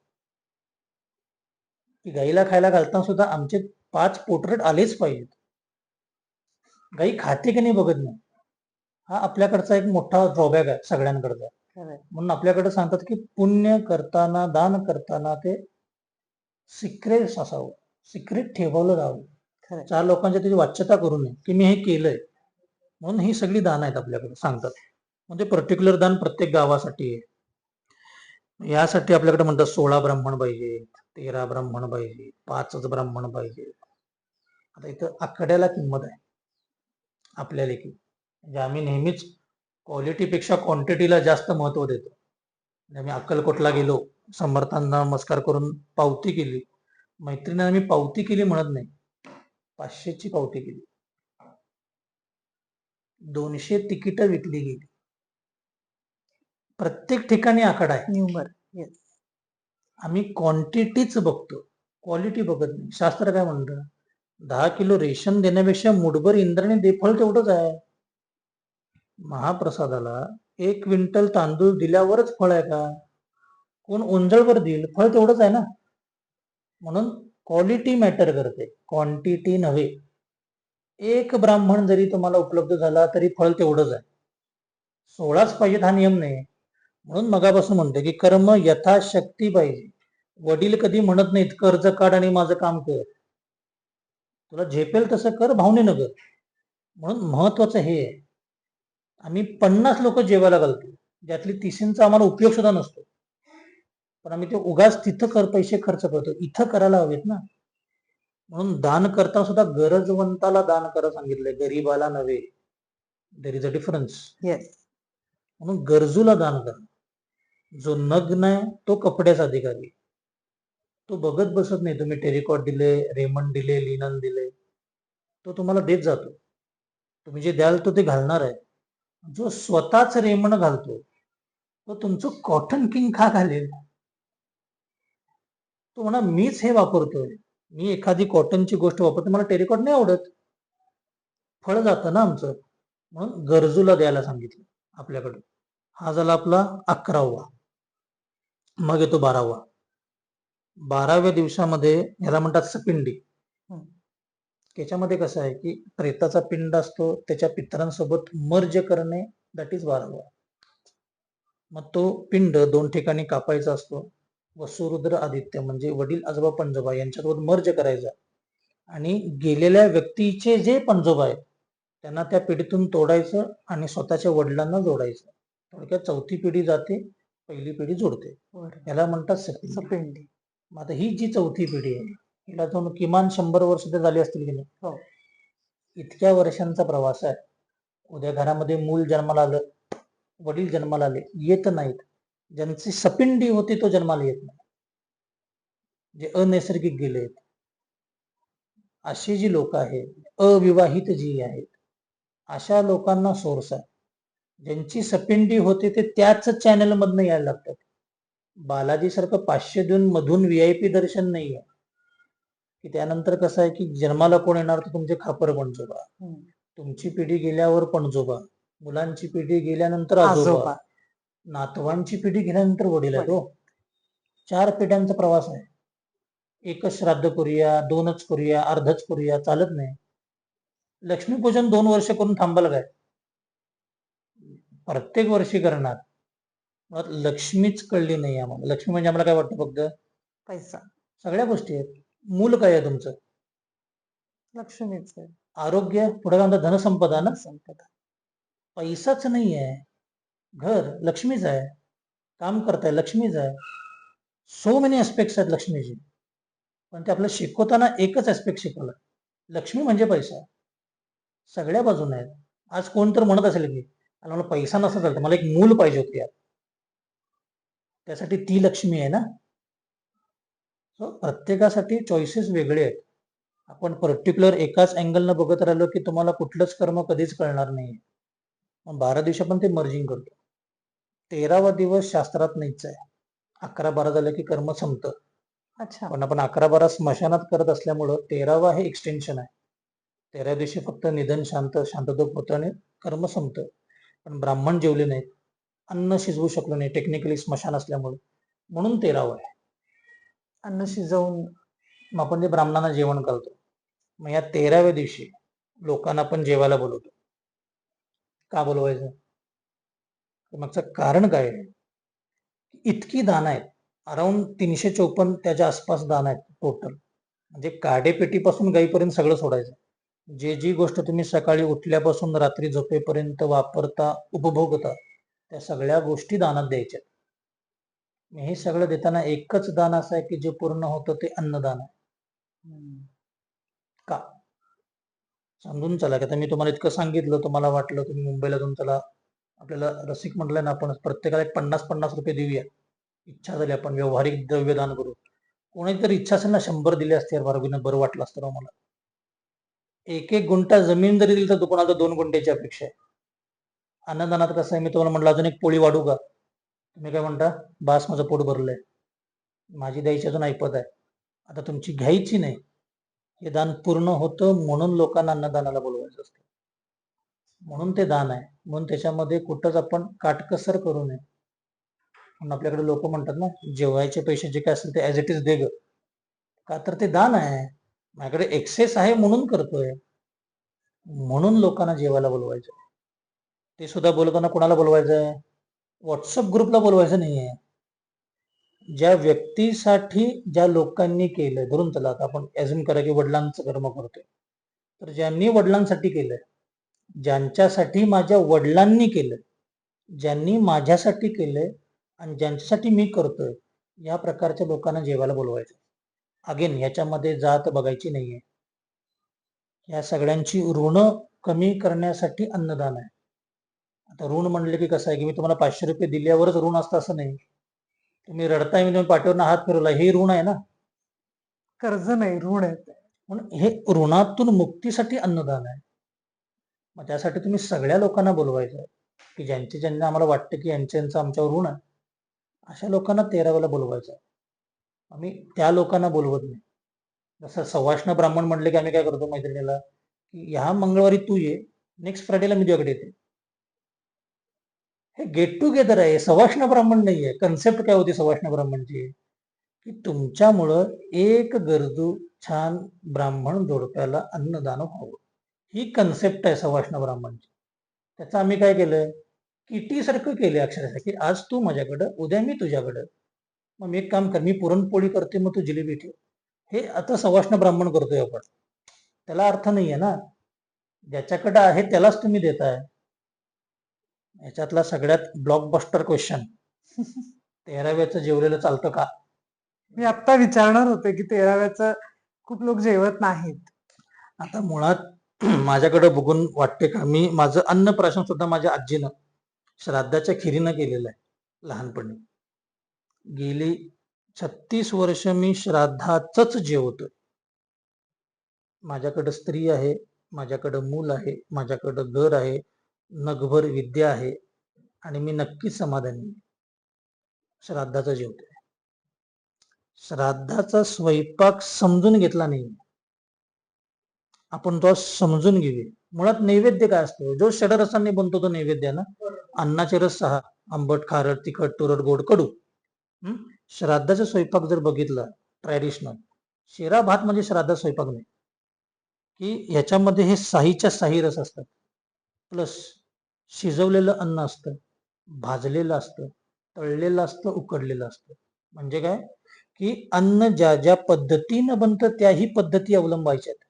की गाईला खायला घालताना सुद्धा आमचे 5 पोर्ट्रेट आलेच पाहिजेत. गाई खाते की नाही बघत नाही. हा आपल्याकडचा एक मोठा ड्रॉबॅक आहे सगळ्यांकडचा. म्हणून आपल्याकडे सांगतात की पुण्य करताना, दान करताना ते सिक्रेट असावं, सिक्रेट ठेवलं जावं. 4 लोकांच्या त्याची वाच्यता करू नये की मी हे केलंय. म्हणून ही सगळी दान आहेत आपल्याकडे सांगतात. म्हणजे पर्टिक्युलर दान प्रत्येक गावासाठी आहे. यासाठी आपल्याकडे म्हणतात 16 ब्राह्मण पाहिजे, 13 ब्राह्मण पाहिजे, 5च ब्राह्मण पाहिजे. आता इथं आकड्याला किंमत आहे आपल्या लेखी. म्हणजे आम्ही नेहमीच क्वालिटीपेक्षा क्वांटिटीला जास्त महत्व देतो. म्हणजे आम्ही अक्कलकोटला गेलो, समर्थांना नमस्कार करून पावती केली. मैत्रिणींना आम्ही पावती केली म्हणत नाही, 500ची पावती केली. 200 तिकीट विकली गेली. प्रत्येक ठिकाणी आकडा आहे. न्यूमर. येस. आम्ही क्वांटिटीच बघतो, क्वालिटी बघत नाही. शास्त्र काय म्हणतं? 10 किलो रेशन देण्यापेक्षा मुठभर इंद्रायणी दे, फळ तेवढंच आहे. महाप्रसादाला 1 क्विंटल तांदूळ दिल्यावरच फळ आहे का? कोण ओंजळवर देईल, फळ तेवढंच आहे ना. म्हणून क्वालिटी मॅटर करते, क्वांटिटी नव्हे. एक ब्राह्मण जरी तुम्हाला उपलब्ध झाला तरी फळ तेवढंच आहे. 16च पाहिजेत हा नियम नाही. म्हणून मगापासून म्हणते की कर्म यथाशक्ती पाहिजे. वडील कधी म्हणत नाहीत कर्ज काढ आणि माझं काम कर. तुला झेपेल तसं कर, भावनेनं कर. म्हणून महत्वाचं हे आहे. आम्ही 50 लोक जेवायला घालतो, ज्यातली 30चा आम्हाला उपयोग सुद्धा नसतो. पण आम्ही ते उगाच तिथं पैसे खर्च करतो. इथं करायला हवेत ना. म्हणून दान करता सुद्धा गरजवंताला दान करा सांगितलंय, गरीबाला नव्हे. There is a difference. Yes. म्हणून गरजूला दान करा. जो नग्न आहे तो कपड्याचा अधिकारी. तो बघत बसत नाही तुम्ही टेरिकॉट दिले, रेमंड दिले, लिनन दिले. तो तुम्हाला देत जातो. तुम्ही जे द्याल तो ते घालणार आहे. जो स्वतःच रेमंड घालतो तो तुमचं कॉटन किंग का घालेल? तो म्हणा मीच हे वापरतोय, मी एखादी कॉटनची गोष्ट वापरतो, मला टेरिकॉट नाही आवडत. फळ जातं ना आमचं. म्हणून गरजूला द्यायला सांगितलं आपल्याकडे. हा झाला आपला 11वा. मग येतो 12वा. 12व्या दिवसामध्ये ह्याला म्हणतात सपिंडी. त्याच्यामध्ये कसं आहे की प्रेताचा पिंड असतो, त्याच्या पितरांसोबत मर्ज करणे, दॅट इज 12वा. मग तो पिंड 2 ठिकाणी कापायचा असतो. वसुरुद्र आदित्य म्हणजे वडील आजोबा पंजोबा यांच्यासोबत मर्ज करायचा आणि गेलेल्या व्यक्तीचे जे पंजोबा आहेत त्यांना त्या पिढीतून तोडायचं आणि स्वतःच्या वडिलांना जोडायचं. थोडक्यात 4थी पिढी जाते, पहिली पिढी जोडते. याला म्हणतात सपिंडी. मग आता ही जी 4थी पिढी आहे हिला जाऊन किमान 100 वर्ष तर झाली असतील की नाही. इतक्या वर्षांचा प्रवास आहे. उद्या घरामध्ये मूल जन्माला आलं, वडील जन्माला आले, येत नाहीत. ज्यांची सपिंडी होती तो जन्माला येत नाही, जे अनैसर्गिक गेले. अशी जी लोक आहेत, अविवाहित जी आहेत, अशा लोकांना सोर्स आहे. ज्यांची सपिंडी होते ते त्याच चॅनल मधनं यायला लागतात. बालाजी सारखं 500 देऊन मधून VIP दर्शन नाहीये, की त्यानंतर कसं आहे की जन्माला कोण येणार तर तुमचे खापर पणजोबा, हम्म. तुमची पिढी गेल्यावर पणजोबा, मुलांची पिढी गेल्यानंतर आजोबा, आजोबा. नातवांची पिढी गेल्यानंतर वडील आहेत वडील. हो. 4 पिढ्यांचा प्रवास आहे. एकच श्राद्ध करूया, 2च करूया, अर्धच करूया, चालत नाही. लक्ष्मीपूजन 2 वर्ष करून थांबाल काय? प्रत्येक वर्षी करणार. मुळात लक्ष्मीच कळली नाही आम्हाला. लक्ष्मी म्हणजे आम्हाला काय वाटतं फक्त पैसा. सगळ्या गोष्टी आहेत. मूल काय आहे तुमचं? लक्ष्मीच आहे. आरोग्य, पुढे काय म्हणतात धनसंपदा ना. संपदा. पैसाच नाही आहे. घर लक्ष्मीच आहे. काम करताय लक्ष्मीच आहे. सो मेनी एस्पेक्ट्स आहेत लक्ष्मीची. पण ते आपल्याला शिकवताना एकच एस्पेक्ट शिकवलं, लक्ष्मी म्हणजे पैसा. सगळ्या बाजूने आहेत. आज कोण तर म्हणत असेल की "अरे मला पैसा नसता चालत, मला एक मूल पाहिजे होती यार." त्यासाठी ती लक्ष्मी आहे ना. सो प्रत्येकासाठी चॉईसेस वेगळे आहेत. आपण पर्टिक्युलर एकाच अँगलनं बघत राहिलो की तुम्हाला कुठलंच कर्म कधीच कळणार नाही. मग 12 दिवशी आपण ते मर्जिंग करतो. 13वा दिवस शास्त्रात नाहीच आहे. 11-12 झालं की कर्म संपतं. अच्छा. पण आपण 11-12 स्मशानात करत असल्यामुळं 13वा हे एक्सटेन्शन आहे. 13 दिवशी फक्त निधन शांतदूप होतं आणि कर्म संपतं. पण ब्राह्मण जेवले नाहीत, अन्न शिजवू शकलो नाही, टेक्निकली स्मशान असल्यामुळे, म्हणून 13वं आहे. अन्न शिजवून. मग आपण ते ब्राह्मणांना जेवण करतो. मग या 13व्या दिवशी लोकांना आपण जेवायला बोलवतो. का बोलवायचं? मागचं कारण काय आहे? इतकी दान आहेत, अराउंड 354 त्याच्या आसपास दान आहेत टोटल. म्हणजे काडेपेटीपासून गाईपर्यंत सगळं सोडायचं. जी गोष्ट तुम्ही सकाळी उठल्यापासून रात्री झोपेपर्यंत वापरता, उपभोगता, त्या सगळ्या गोष्टी दानात द्यायच्या. हे सगळं देताना एकच दान असं आहे की जे पूर्ण होतं ते अन्नदान आहे. का? समजून चला की आता मी तुम्हाला इतकं सांगितलं, तुम्हाला वाटलं तुम्ही मुंबईला जाऊन चला आपल्याला रसिक म्हटलं ना, आपण प्रत्येकाला एक 50-50 रुपये देऊया. इच्छा झाली आपण व्यवहारिक द्रव्य दान करू. कोणाची इच्छा असेल ना 100 दिले असते बरं वाटलं असतं राव मला. एक गुंठा जमीन जरी दिली तर कोणाला 2 गुंठ्याची अपेक्षा आहे. अन्नदानात कसं आहे, मी तुम्हाला म्हटलं अजून एक पोळी वाढू का? तुम्ही काय म्हणता, बास माझं पोट भरलंय, माझी द्यायची अजून ऐपत आहे. आता तुमची घ्यायची नाही. हे दान पूर्ण होतं म्हणून लोकांना अन्नदानाला बोलवायचं असतं. म्हणून ते दान आहे. म्हणून त्याच्यामध्ये कुठंच आपण काटकसर करू नये. म्हणून आपल्याकडे लोक म्हणतात ना, जेवायचे पैसे जे काय असेल ते ऍज इट इज दे ग. का तर ते दान आहे. माझ्याकडे एक्सेस आहे म्हणून करतोय. म्हणून लोकांना जेवायला बोलवायचं. ते सुद्धा बोलताना कोणाला बोलवायचंय? व्हॉट्सअप ग्रुपला बोलवायचं नाहीये. ज्या व्यक्तीसाठी ज्या लोकांनी केलंय, धरून चला आता आपण ऍझ्युम करा की वडिलांचं कर्म करतोय, तर ज्यांनी वडिलांसाठी केलंय, ज्यांच्यासाठी माझ्या वडिलांनी केलंय, ज्यांनी माझ्यासाठी केलंय आणि ज्यांच्यासाठी मी करतोय, या प्रकारच्या लोकांना जेवायला बोलवायचं. अगेन याच्यामध्ये जात बघायची नाहीये. या सगळ्यांची ऋण कमी करण्यासाठी अन्नदान आहे. आता ऋण म्हणले की कसं आहे की मी तुम्हाला 500 रुपये दिल्यावरच ऋण असतं असं नाही. तुम्ही रडताय, मी तुम्ही पाठीवरनं हात फिरवला, हे ऋण आहे ना. कर्ज नाही, ऋण आहे ते. म्हणून हे ऋणातून मुक्तीसाठी अन्नदान आहे. मग त्यासाठी तुम्ही सगळ्या लोकांना बोलवायचं की ज्यांना आम्हाला वाटतं की यांचं आमच्यावर ऋण आहे, अशा लोकांना 13व्याला बोलवायचं. आम्ही त्या लोकांना बोलवत नाही. जसं सवाष्ण ब्राह्मण म्हणले की आम्ही काय करतो मैत्रिणीला, की ह्या मंगळवारी तू ये, नेक्स्ट फ्रायडेला मी तुझ्याकडे येते. हे गेट टुगेदर आहे, सवाष्ण ब्राह्मण नाहीये. कन्सेप्ट काय होती सवाष्ण ब्राह्मणची, की तुमच्यामुळं एक गरजू छान ब्राह्मण जोडप्याला अन्नदान व्हावं, ही कन्सेप्ट आहे सवाष्ण ब्राह्मणची. त्याचं आम्ही काय केलं, किटी सारखं केलं अक्षरशः, की आज तू माझ्याकडं, उद्या मी तुझ्याकडं. मग मी एक काम कर, मी पुरणपोळी करते, मग तू जिलेबी ठेव. हे आता सवाष्ण ब्राह्मण करतोय आपण. त्याला अर्थ नाहीये ना. ज्याच्याकडे आहे त्यालाच तुम्ही देताय. याच्यातला सगळ्यात ब्लॉकबस्टर क्वेश्चन, 13व्याचं जेवलेलं चालतं का? मी आत्ता विचारणार होते की 13व्याचं खूप लोक जेवत नाहीत. आता मुळात माझ्याकडे बघून वाटते का, मी माझं अन्नप्राशन सुद्धा माझ्या आजीनं श्राद्धाच्या खिरीनं केलेलं आहे लहानपणी. गेली 36 वर्ष मी श्राद्धाचंच जेवतोय. माझ्याकडं स्त्री आहे, माझ्याकडं मूल आहे, माझ्याकडं घर आहे, नगभर विद्या आहे आणि मी नक्कीच समाधानी आहे. श्राद्धाचं जेवतोय. श्राद्धाचा स्वयंपाक समजून घेतला नाही. आपण तो समजून घेऊया. मुळात नैवेद्य काय असतो? जो षडरसांनी बनतो तो नैवेद्य ना. अन्नाचे रस 6: आंबट, खारट, तिखट, तुरट, गोड, कडू. श्राद्धाचा स्वयंपाक जर बघितला ट्रॅडिशनल, शिरा भात म्हणजे श्राद्धाचा स्वयंपाक नाही, की ह्याच्यामध्ये हे साहीच्या साही रस असतात, प्लस शिजवलेलं अन्न असतं, भाजलेलं असतं, तळलेलं असतं, उकडलेलं असतं. म्हणजे काय, की अन्न ज्या ज्या पद्धतीनं बनतं त्याही पद्धती अवलंबायच्यात.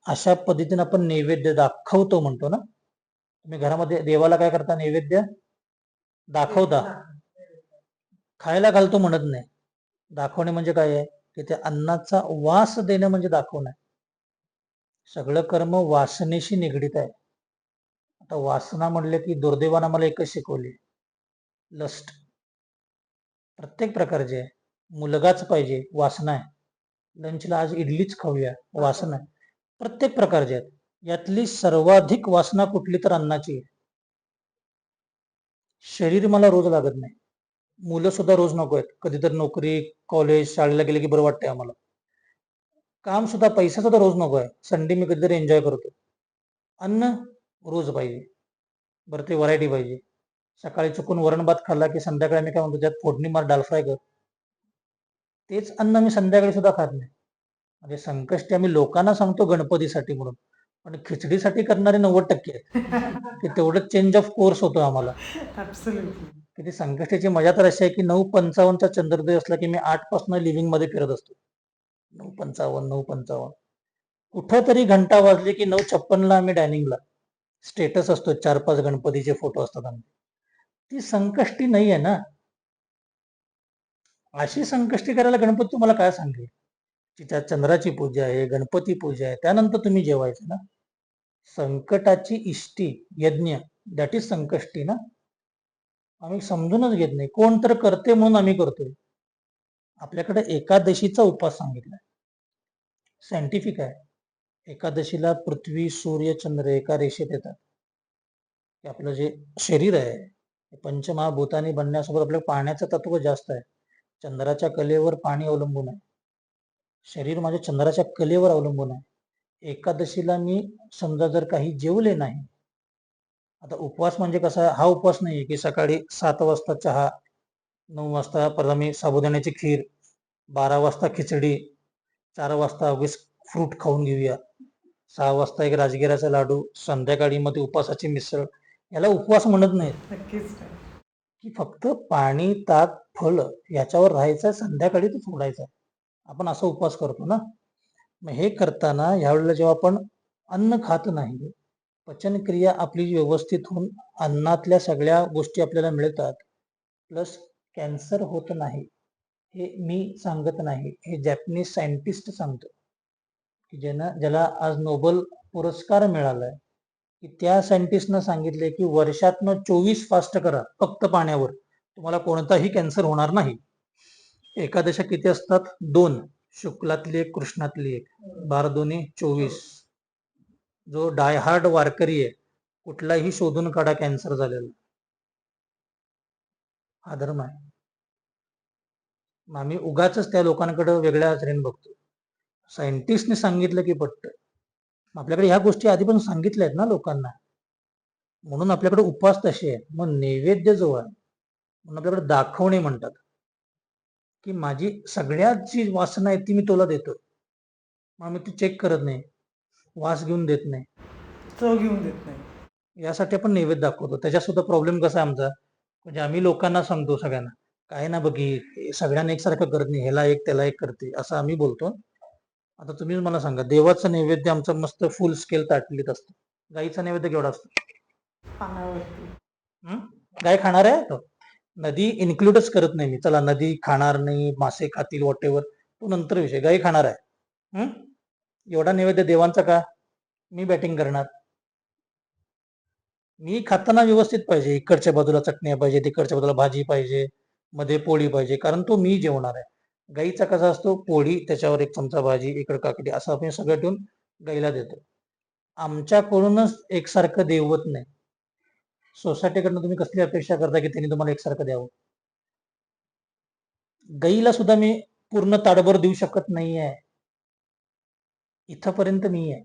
अशा पद्धतीने आपण नैवेद्य दाखवतो म्हणतो ना. तुम्ही घरामध्ये देवाला काय करता? नैवेद्य दाखवता. खायला घालतो म्हणत नाही. दाखवणे म्हणजे काय आहे, की त्या अन्नाचा वास देणं म्हणजे दाखवणं. सगळं कर्म वासनेशी निगडीत आहे. आता वासना म्हणले की दुर्दैवानं मला एकच शिकवली, लस्ट. प्रत्येक प्रकारचे आहे. मुलगाच पाहिजे, वासना आहे. लंचला आज इडलीच खाऊया, वासना आहे. प्रत्येक प्रकारचे आहेत. यातली सर्वाधिक वासना कुठली? तर अन्नाची आहे. शरीर मला रोज लागत नाही. मुलं सुद्धा रोज नको आहेत. कधीतरी नोकरी, कॉलेज, शाळेला गेले की बरं वाटतंय आम्हाला. काम सुद्धा, पैसा सुद्धा रोज नको आहे. संडे मी कधीतरी एन्जॉय करतो. अन्न रोज पाहिजे. बरं, ते व्हरायटी पाहिजे. सकाळी चुकून वरण भात खाल्ला की संध्याकाळी मी काय म्हणतो, त्यात फोडणी मार, डाल फ्राय कर. तेच अन्न मी संध्याकाळी सुद्धा खात नाही. म्हणजे संकष्टी आम्ही लोकांना सांगतो गणपतीसाठी म्हणून, पण खिचडीसाठी करणारे 90% आहेत. की तेवढं चेंज ऑफ कोर्स होतो आम्हाला. की ती संकष्टीची मजा तर अशी आहे की 9:55चा चंद्रोदय असला की मी 8 पासून लिव्हिंग मध्ये फिरत असतो. 9:55, 9:55. कुठं तरी घंटा वाजली की 9:56ला आम्ही डायनिंगला. स्टेटस असतो, 4-5 गणपतीचे फोटो असतात आम्ही. ती संकष्टी नाही आहे ना. अशी संकष्टी करायला गणपती तुम्हाला काय सांगेल? तिच्या चंद्राची पूजा आहे, गणपती पूजा आहे, त्यानंतर तुम्ही जेवायचं ना. संकटाची इष्टी यज्ञ, दॅट इज संकष्टी ना. आम्ही समजूनच घेत नाही. कोण तर करते म्हणून आम्ही करतोय. आपल्याकडे एकादशीचा उपवास सांगितलाय, सायंटिफिक आहे. एकादशीला पृथ्वी, सूर्य, चंद्र एका रेषेत येतात. की आपलं जे शरीर आहे, पंचमहाभूतांनी बनण्यासोबत आपल्या पाण्याचं तत्व जास्त आहे. चंद्राच्या कलेवर पाणी अवलंबून आहे. शरीर माझ्या चंद्राच्या कलेवर अवलंबून आहे. एकादशीला मी समजा जर काही जेवले नाही, आता उपवास म्हणजे कसा, हा उपवास नाहीये की सकाळी 7 वाजता चहा, 9 वाजता परत आम्ही साबुदाण्याची खीर, 12 वाजता खिचडी, 4 वाजता उगीच फ्रूट खाऊन घेऊया, 6 वाजता एक राजगिराचा लाडू, संध्याकाळी मग उपवासाची मिसळ. याला उपवास म्हणत नाहीत. नक्कीच की फक्त पाणी, ताक, फळ याच्यावर राहायचं, संध्याकाळी तो सोडायचा. आपण असा उपवास करतो ना. मग हे करताना ह्यावेळेला जेव्हा आपण अन्न खात नाही, पचनक्रिया आपली व्यवस्थित होऊन अन्नातल्या सगळ्या गोष्टी आपल्याला मिळतात, प्लस कॅन्सर होत नाही. हे मी सांगत नाही, हे जॅपनीज सायंटिस्ट सांगतो, की ज्याला आज नोबेल पुरस्कार मिळालाय. की त्या सायंटिस्टनं सांगितले की वर्षातनं 24 फास्ट करा फक्त पाण्यावर, तुम्हाला कोणताही कॅन्सर होणार नाही. एकादशा किती असतात? 2. शुक्लातली एक, कृष्णातली एक. 12×2=24. जो डायहार्ड वारकरी आहे, कुठलाही शोधून काढा कॅन्सर झालेला, हा धर्म आहे. आम्ही उगाच त्या लोकांकडे वेगळ्या नजरेने बघतो. सायंटिस्टने सांगितलं की पटतं. आपल्याकडे ह्या गोष्टी आधी पण सांगितल्या आहेत ना लोकांना, म्हणून आपल्याकडे उपवास तसे आहे. मग नैवेद्य जो आहे, म्हणून आपल्याकडे दाखवणे म्हणतात, की माझी सगळ्यात जी वासना आहे ती मी तुला देतो. मग मी ती चेक करत नाही, वास घेऊन देत नाही, चव घेऊन देत नाही. यासाठी आपण नैवेद्य दाखवतो. त्याच्यात सुद्धा प्रॉब्लेम कसा आहे आमचा, म्हणजे आम्ही लोकांना सांगतो सगळ्यांना, काय ना बघी सगळ्यांना एकसारखं करत नाही, ह्याला एक त्याला एक करते असं आम्ही बोलतो. आता तुम्हीच मला सांगा, देवाचं नैवेद्य आमचं मस्त फुल स्केल ताटलीत असतं. गाईचा नैवेद्य केवढा असतो? गाय खाणार आहे तो. नदी इन्क्लूडच करत नाही मी. चला नदी खाणार नाही, मासे खातील, वॉटेवर, तो नंतर विषय. गाय खाणार आहे. एवढा नैवेद्य देवांचा का? मी बॅटिंग करणार. मी खाताना व्यवस्थित पाहिजे, इकडच्या बाजूला चटणी पाहिजे, तिकडच्या बाजूला भाजी पाहिजे, मध्ये पोळी पाहिजे, कारण तो मी जेवणार आहे. गाईचा कसा असतो, पोळी, त्याच्यावर एक चमचा भाजी, इकडे काकडी, असं आपण सगळं ठेवून गाईला देतो. आमच्याकडूनच एकसारखं देवत नाही. सोसायटीकडनं तुम्ही कसली अपेक्षा करता की त्यांनी तुम्हाला एकसारखं द्यावं? गाईला सुद्धा मी पूर्ण ताडभर देऊ शकत नाहीये. इथपर्यंत मी आहे.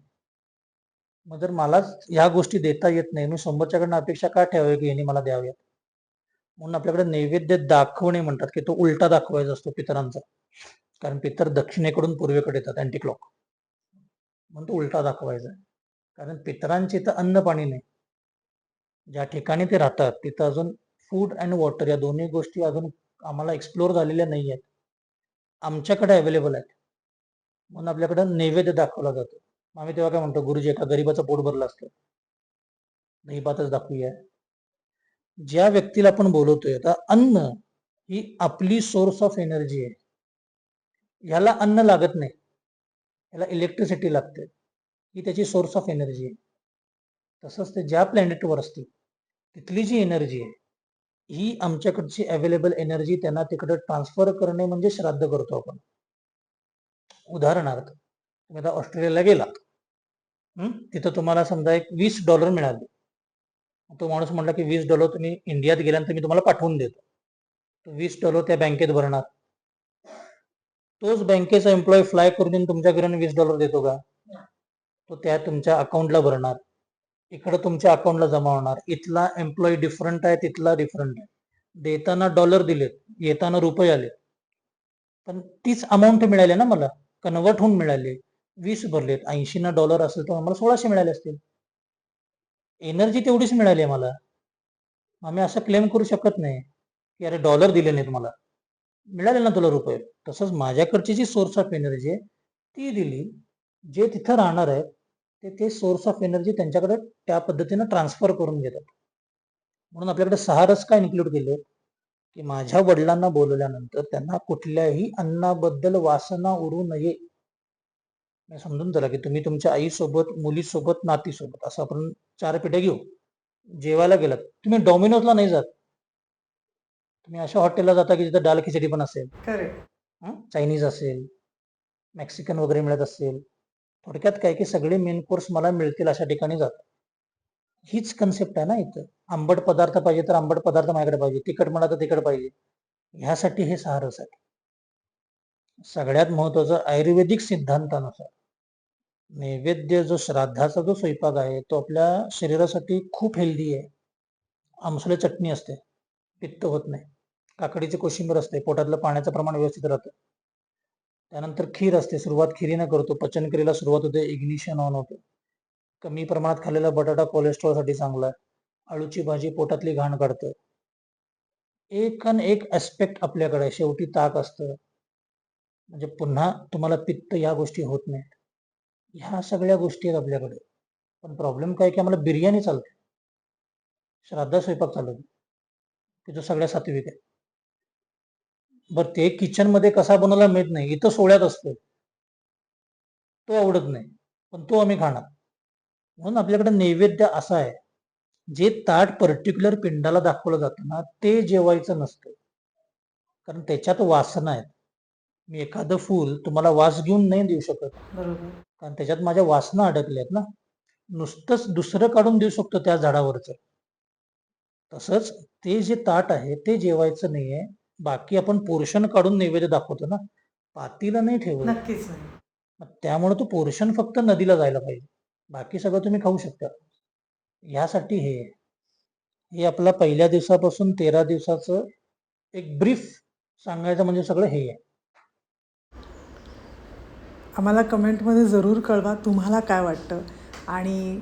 मग जर मलाच ह्या गोष्टी देता येत नाही, मी समोरच्याकडनं अपेक्षा का ठेवावी की यांनी मला द्याव्यात? म्हणून आपल्याकडे नैवेद्य दाखवणे म्हणतात की तो उलटा दाखवायचा असतो पितरांचा. कारण पितर दक्षिणेकडून पूर्वेकडे येतात अँटी क्लॉक. म्हणून तो उलटा दाखवायचा. कारण पितरांची इथं अन्न पाणी नाही. ज्या ठिकाणी ते राहतात तिथं अजून फूड अँड वॉटर या दोन्ही गोष्टी अजून आम्हाला एक्सप्लोर झालेल्या नाही आहेत. आमच्याकडे अवेलेबल आहेत. म्हणून आपल्याकडे नैवेद्य दाखवला जातो. आम्ही तेव्हा काय म्हणतो, गुरुजी एका गरीबाचं पोट भरलं असतं, दही भातच दाखवूया. ज्या व्यक्तीला आपण बोलवतोय, आता अन्न ही आपली सोर्स ऑफ एनर्जी आहे. ह्याला अन्न लागत नाही, ह्याला इलेक्ट्रिसिटी लागते. ही त्याची सोर्स ऑफ एनर्जी आहे. तसंच ते ज्या प्लॅनेटवर असतील तिथली जी एनर्जी आहे ही आमच्याकडची अवेलेबल एनर्जी त्यांना तिकडे ट्रान्सफर करणे म्हणजे श्राद्ध करतो आपण. उदाहरणार्थ, तुम्ही आता ऑस्ट्रेलियाला गेलात, तिथं तुम्हाला समजा एक $20 मिळाले. तो माणूस म्हणला की $20 तुम्ही इंडियात गेल्यानंतर मी तुम्हाला पाठवून देतो. तो $20 त्या बँकेत भरणार. तोच बँकेचा एम्प्लॉय फ्लाय करून येऊन तुमच्या घराने $20 देतो का? तो त्या तुमच्या अकाउंटला भरणार, इकडे तुमच्या अकाउंटला जमा होणार. इथला एम्प्लॉय डिफरंट आहे, तिथला डिफरंट आहे. देताना डॉलर दिलेत, येताना रुपये आले, पण तीच अमाऊंट मिळाली ना मला, कन्वर्ट होऊन मिळाले. 20 भरलेत, 80 डॉलर असेल तर मला 1600 मिळाले असतील. एनर्जी तेवढीच मिळाली मला. आम्ही असं क्लेम करू शकत नाही की अरे डॉलर दिले नाहीत, मला मिळाले ना तुला रुपये. तसंच माझ्याकडची जी सोर्स ऑफ एनर्जी आहे ती दिली. जे तिथं राहणार आहे ते सोर्स ऑफ एनर्जी त्यांच्याकडे त्या पद्धतीनं ट्रान्सफर करून घेतात. म्हणून आपल्याकडे 6 रस काय इन्क्लूड केले की माझ्या वडिलांना बोलवल्यानंतर त्यांना कुठल्याही अन्नाबद्दल वासना उरू नये. समजून चला की तुम्ही तुमच्या आईसोबत, मुलीसोबत, नातीसोबत असं आपण 4 पिढ्या घेऊ, जेवायला गेलात. तुम्ही डॉमिनोजला नाही जात, तुम्ही अशा हॉटेलला जाता की जिथं दाल खिचडी पण असेल, चायनीज असेल, मेक्सिकन वगैरे मिळत असेल. थोडक्यात काय की सगळे मेन कोर्स मला मिळतील अशा ठिकाणी जातात. हीच कन्सेप्ट आहे ना इथं. आंबट पदार्थ पाहिजे तर आंबट पदार्थ माझ्याकडे पाहिजे, तिखट म्हणा तर तिखट पाहिजे. ह्यासाठी हे 6 रस आहे. सगळ्यात महत्वाचं, आयुर्वेदिक सिद्धांतानुसार नैवेद्य जो श्राद्धाचा जो स्वयंपाक आहे तो आपल्या शरीरासाठी खूप हेल्दी आहे. आमसुले चटणी असते, पित्त होत नाही. काकडीची कोशिंबीर असते, पोटातलं पाण्याचं प्रमाण व्यवस्थित राहतं. त्यानंतर खीर असते, सुरुवात खिरीनं करतो, पचनक्रियेला सुरुवात होते, इग्निशन ऑन होते. कमी प्रमाणात खाल्लेला बटाटा कोलेस्ट्रॉलसाठी चांगला आहे. आळूची भाजी पोटातली घाण काढतं. एक ऍस्पेक्ट आपल्याकडे शेवटी ताक असतं, म्हणजे पुन्हा तुम्हाला पित्त या गोष्टी होत नाहीत. ह्या सगळ्या गोष्टी आहेत आपल्याकडे. पण प्रॉब्लेम काय की आम्हाला बिर्याणी चालते, श्राद्ध स्वयंपाक चालत नाही, की जो सगळ्या सात्विक आहे. बरं, ते किचन मध्ये कसा बनवला माहित नाही, इथं सोळ्यात असतो, तो आवडत नाही, पण तो आम्ही खाणार. म्हणून आपल्याकडे नैवेद्य असा आहे, जे ताट पर्टिक्युलर पिंडाला दाखवलं जातं ना ते जेवायचं नसतं. कारण त्याच्यात वासना आहेत. मी एखादं फूल तुम्हाला वास घेऊन नाही देऊ शकत, बरोबर. कारण त्याच्यात माझ्या वासना अडकल्यात ना. नुसतंच दुसरं काढून देऊ शकतो त्या झाडावरचं. तसंच ते जे ताट आहे ते जेवायचं नाहीये. बाकी आपण पोर्शन काढून नैवेद्य दाखवतो ना, पातीला नाही ठेवत. नक्कीच नाही. त्यामुळे तो पोर्शन फक्त नदीला जायला पाहिजे, बाकी सगळं तुम्ही खाऊ शकता. यासाठी हे आपला पहिल्या दिवसापासून 13 दिवसाचं एक ब्रीफ सांगायचं म्हणजे सगळं हे आहे. आम्हाला कमेंटमध्ये जरूर कळवा तुम्हाला काय वाटतं. आणि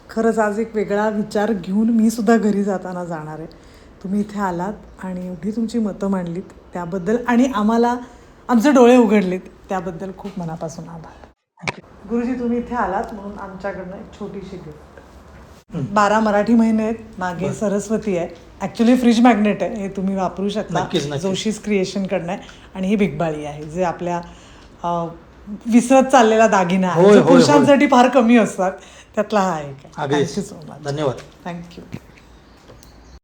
खरंच आज एक वेगळा विचार घेऊन मी सुद्धा घरी जाताना जाणार आहे. तुम्ही इथे आलात आणि एवढी तुमची मतं मांडलीत त्याबद्दल, आणि आम्हाला आमचे डोळे उघडलेत त्याबद्दल खूप मनापासून आभार. गुरुजी, तुम्ही इथे आलात म्हणून आमच्याकडनं एक छोटीशी गिफ्ट. 12 मराठी महिने आहेत, मागे सरस्वती आहे, ॲक्च्युली फ्रीज मॅग्नेट आहे, हे तुम्ही वापरू शकता. नक्कीच, नक्कीच. जोशीज क्रिएशनकडनं आहे. आणि ही बिगबाळी आहे, जे आपल्या विसरत चाललेला दागिना आहे, होय, जो होय, पुरुषांसाठी फार कमी असतात, त्यातला हा एक आहे. अगदीच. Thank you so much. धन्यवाद. थँक्यू.